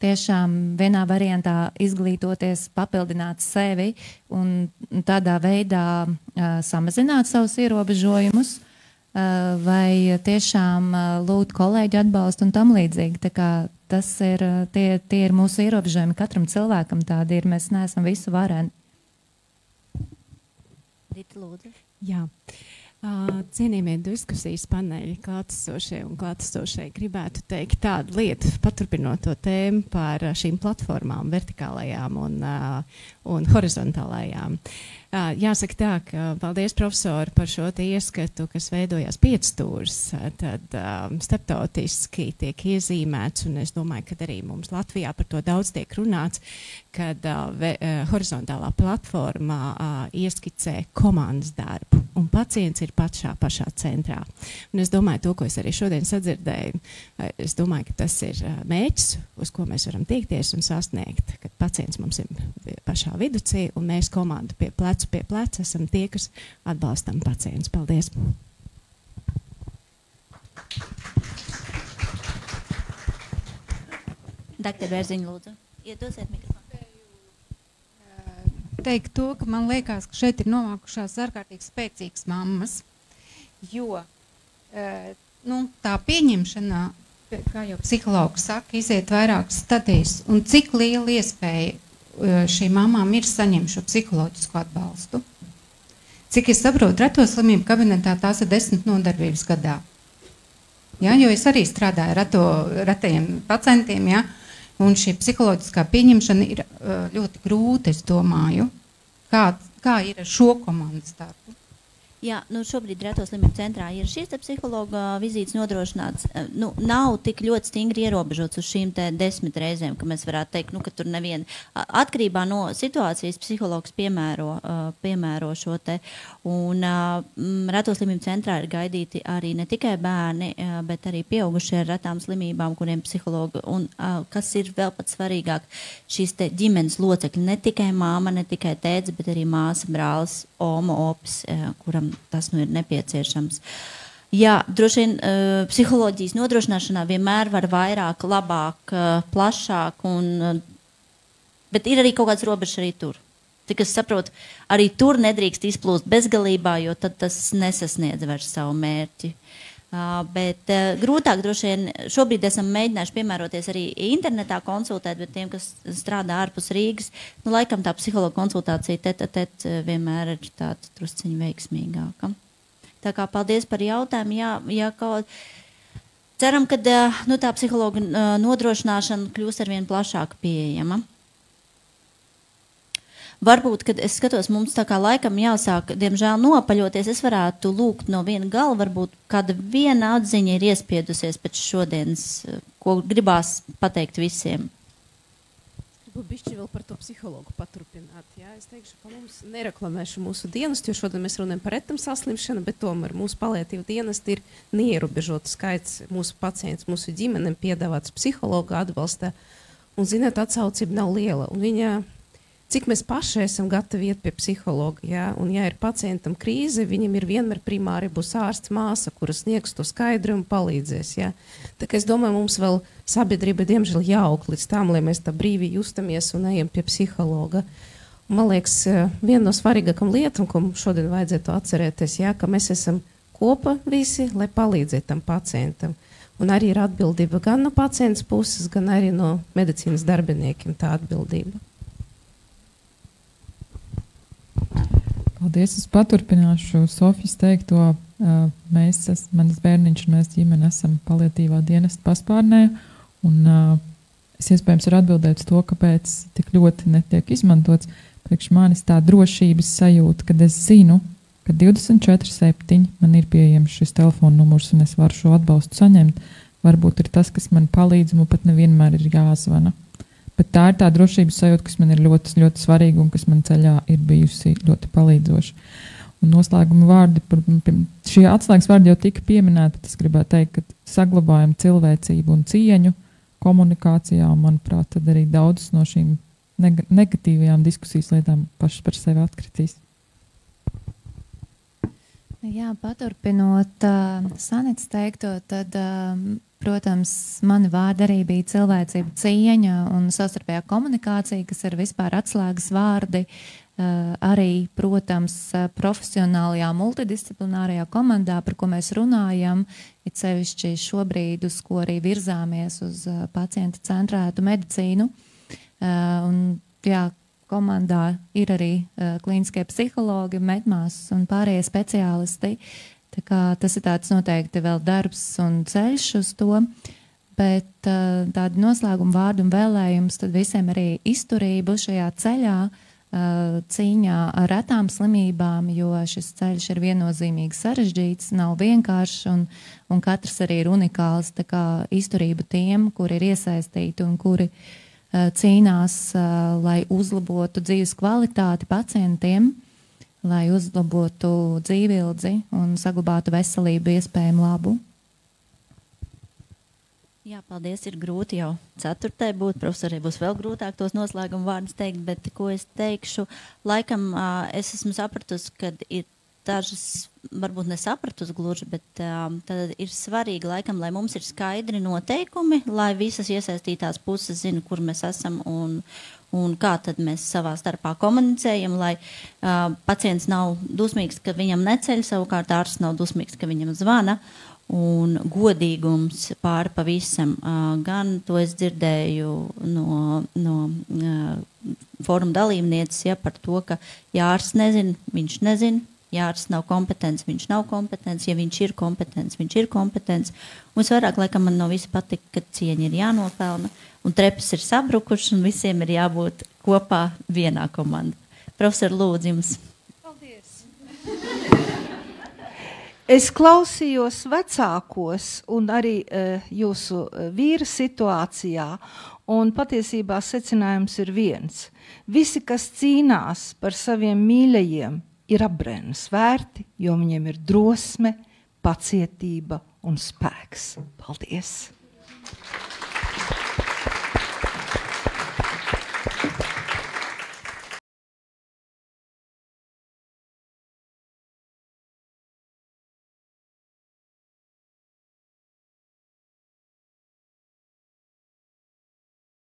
[SPEAKER 2] tiešām vienā variantā izglītoties, papildināt sevi un tādā veidā samazināt savus ierobežojumus vai tiešām lūgt kolēģu atbalstu un tam līdzīgi. Tā kā tas ir, tie ir mūsu ierobežojumi, katram cilvēkam tādi ir, mēs neesam visu vareni.
[SPEAKER 1] Rita, lūdzu.
[SPEAKER 9] Jā. Cienījamie diskusijas paneļi, klātesošie un klātesošie, gribētu teikt tādu lietu, paturpinot to tēmu par šīm platformām, vertikālajām un horizontālajām. Jāsaka tā, ka paldies profesori par šo ieskatu, kas veidojās 5 stūris, tad starptautiski tiek iezīmēts, un es domāju, ka arī mums Latvijā par to daudz tiek runāts, kad horizontālā platformā ieskicē komandas darbu, un pacients ir pašā centrā. Un es domāju, to, ko es arī šodien sadzirdēju, es domāju, ka tas ir mērķis, uz ko mēs varam tiekties un sasniegt, kad pacients mums ir pašā viducī, un mēs komandu pie pleca esam tie, kas atbalstam pacientus. Paldies!
[SPEAKER 1] Doktor Bērziņa, lūdzu. Iedosiet mikrofonu.
[SPEAKER 10] Teikt to, ka man liekas, ka šeit ir novākušās ārkārtīgi spēcīgas mammas, jo tā pieņemšanā, kā jau psihologs saka, iziet vairākas stadijas, un cik liela iespēja šīm mamām ir saņemt šo psiholoģisko atbalstu. Cik es saprotu, reto slimību kabinetā tās ir 10 nodarbības gadā. Ja, jo es arī strādāju retajiem pacientiem, ja, un šī psiholoģiskā pieņemšana ir ļoti grūta, es domāju. Kā ir ar šo komandas darbu?
[SPEAKER 1] Jā, šobrīd Reto slimību centrā ir šīs psihologa vizītes nodrošināts. Nav tik ļoti stingri ierobežots uz šīm 10 reizēm, ka mēs varētu teikt, ka tur neviena. Atkarībā no situācijas psihologs piemēro šo te. Un Reto slimību centrā ir gaidīti arī ne tikai bērni, bet arī pieaugušie ar retām slimībām, kuriem psihologi, un kas ir vēl pats svarīgāk, šīs te ģimenes locekļi, ne tikai māma, ne tikai tēdze, bet arī māsa, brālis, oma, ops, kuram tas ir nepieciešams. Jā, droši vien psiholoģijas nodrošināšanā vienmēr var vairāk, labāk, plašāk, bet ir arī kaut kāds robežs arī tur. Tik es saprotu, arī tur nedrīkst izplūst bezgalībā, jo tad tas nesasniedz vairs savu mērķi. Bet grūtāk droši vien šobrīd esam mēģinājuši piemēroties arī internetā konsultēt, bet tiem, kas strādā ārpus Rīgas, laikam tā psihologa konsultācija tet vienmēr ir tāda drusciņa veiksmīgāka. Tā kā paldies par jautājumu. Ceram, ka tā psihologa nodrošināšana kļūs arvien plašāk pieejama. Varbūt, kad es skatos, mums tā kā laikam jāsāk, diemžēl, nopaļoties, es varētu lūgt no viena gala, varbūt kāda viena atziņa ir iespiedusies pēc šodienas, ko gribās pateikt visiem.
[SPEAKER 4] Gribu bišķi vēl par to psihologu paturpināt. Jā, es teikšu, ka mums nereklamēšu mūsu dienestu, jo šodien mēs runājam par retam saslimšanu, bet tomēr mūsu paliatīva dienesta ir neierobežota skaits mūsu pacients, mūsu ģimenem piedāvāts psihologa atbalsta. Un, zināt, atsaucība nav liela. Un viņa cik mēs paši esam gatavi iet pie psihologa, ja? Un ja ir pacientam krīze, viņam ir vienmēr primāri būs ārsts māsa, kuras sniegs to skaidri un palīdzēs. Ja? Tā kā es domāju, mums vēl sabiedrība diemžēl jāaug līdz tam, lai mēs tā brīvi justamies un ejam pie psihologa. Un, man liekas, viena no svarīgākām lietām, ko mums šodien vajadzētu atcerēties, ja? Ka mēs esam kopā visi, lai palīdzētu tam pacientam. Un arī ir atbildība gan no pacients puses, gan arī no medicīnas darbiniekiem tā atbildība.
[SPEAKER 3] Paldies, es paturpināšu Sofijas teikto. Manas bērniņš un mēs ģimene esam paliatīvā dienesta paspārnē, un es iespējams varu atbildēt uz to, kāpēc tik ļoti netiek izmantots. Priekš manis tā drošības sajūta, kad es zinu, ka 24/7 man ir pieejams šis telefona numurs un es varu šo atbalstu saņemt. Varbūt ir tas, kas man palīdz, man pat nevienmēr ir jāzvana. Bet tā ir tā drošības sajūta, kas man ir ļoti, ļoti svarīga un kas man ceļā ir bijusi ļoti palīdzoša. Un noslēguma vārdi, šie atslēgas vārdi jau tika pieminēti, bet es gribētu teikt, ka saglabājam cilvēcību un cieņu komunikācijā, un manuprāt, tad arī daudzas no šīm negatīvajām diskusijas lietām pašas par sevi atkritīs.
[SPEAKER 2] Jā, paturpinot Sanits teikto, tad, protams, mani vārdi arī bija cilvēcība, cieņa un savstarpējā komunikācija, kas ir vispār atslēgas vārdi. Arī, protams, profesionālajā multidisciplinārajā komandā, par ko mēs runājam, ir sevišķi šobrīd, uz ko arī virzāmies uz pacienta centrētu medicīnu. Un, jā, komandā ir arī klīniskie psihologi, medmāsas un pārējie speciālisti. Tā kā tas ir tāds noteikti vēl darbs un ceļš uz to, bet tādi noslēguma vārdi un vēlējums tad visiem arī izturību šajā ceļā, cīņā ar retām slimībām, jo šis ceļš ir viennozīmīgi sarežģīts, nav vienkāršs un katrs arī ir unikāls. Tā kā izturību tiem, kuri ir iesaistīti un kuri cīnās, lai uzlabotu dzīves kvalitāti pacientiem, lai uzlabotu dzīvildzi un saglabātu veselību iespējami labu.
[SPEAKER 1] Jā, paldies, ir grūti jau 4. būt, profesorai būs vēl grūtāk tos noslēguma vārdus teikt, bet ko es teikšu, laikam es esmu sapratusi, kad ir dažas, varbūt nesapratusi gluži, bet tad ir svarīgi laikam, lai mums ir skaidri noteikumi, lai visas iesaistītās puses zina, kur mēs esam un kā tad mēs savā starpā komunicējam, lai pacients nav dusmīgs, ka viņam neceļ, savukārt ārsts nav dusmīgs, ka viņam zvana. Un godīgums pāri pa visam. Gan to es dzirdēju no fóruma dalībnieces, ja, par to, ka ja ārsts nezina, viņš nezina, ja ārsts nav kompetents, viņš nav kompetents, ja viņš ir kompetents, viņš ir kompetents. Un visvairāk, laikam, man no visa patika, ka cieņa ir jānopelna, un trepes ir sabrukušas, un visiem ir jābūt kopā vienā komandā. Profesor, lūdzu jums.
[SPEAKER 5] Paldies! Es klausījos vecākos un arī jūsu vīra situācijā, un patiesībā secinājums ir viens. Visi, kas cīnās par saviem mīļajiem, ir apbrēnas vērti, jo viņiem ir drosme, pacietība un spēks. Paldies!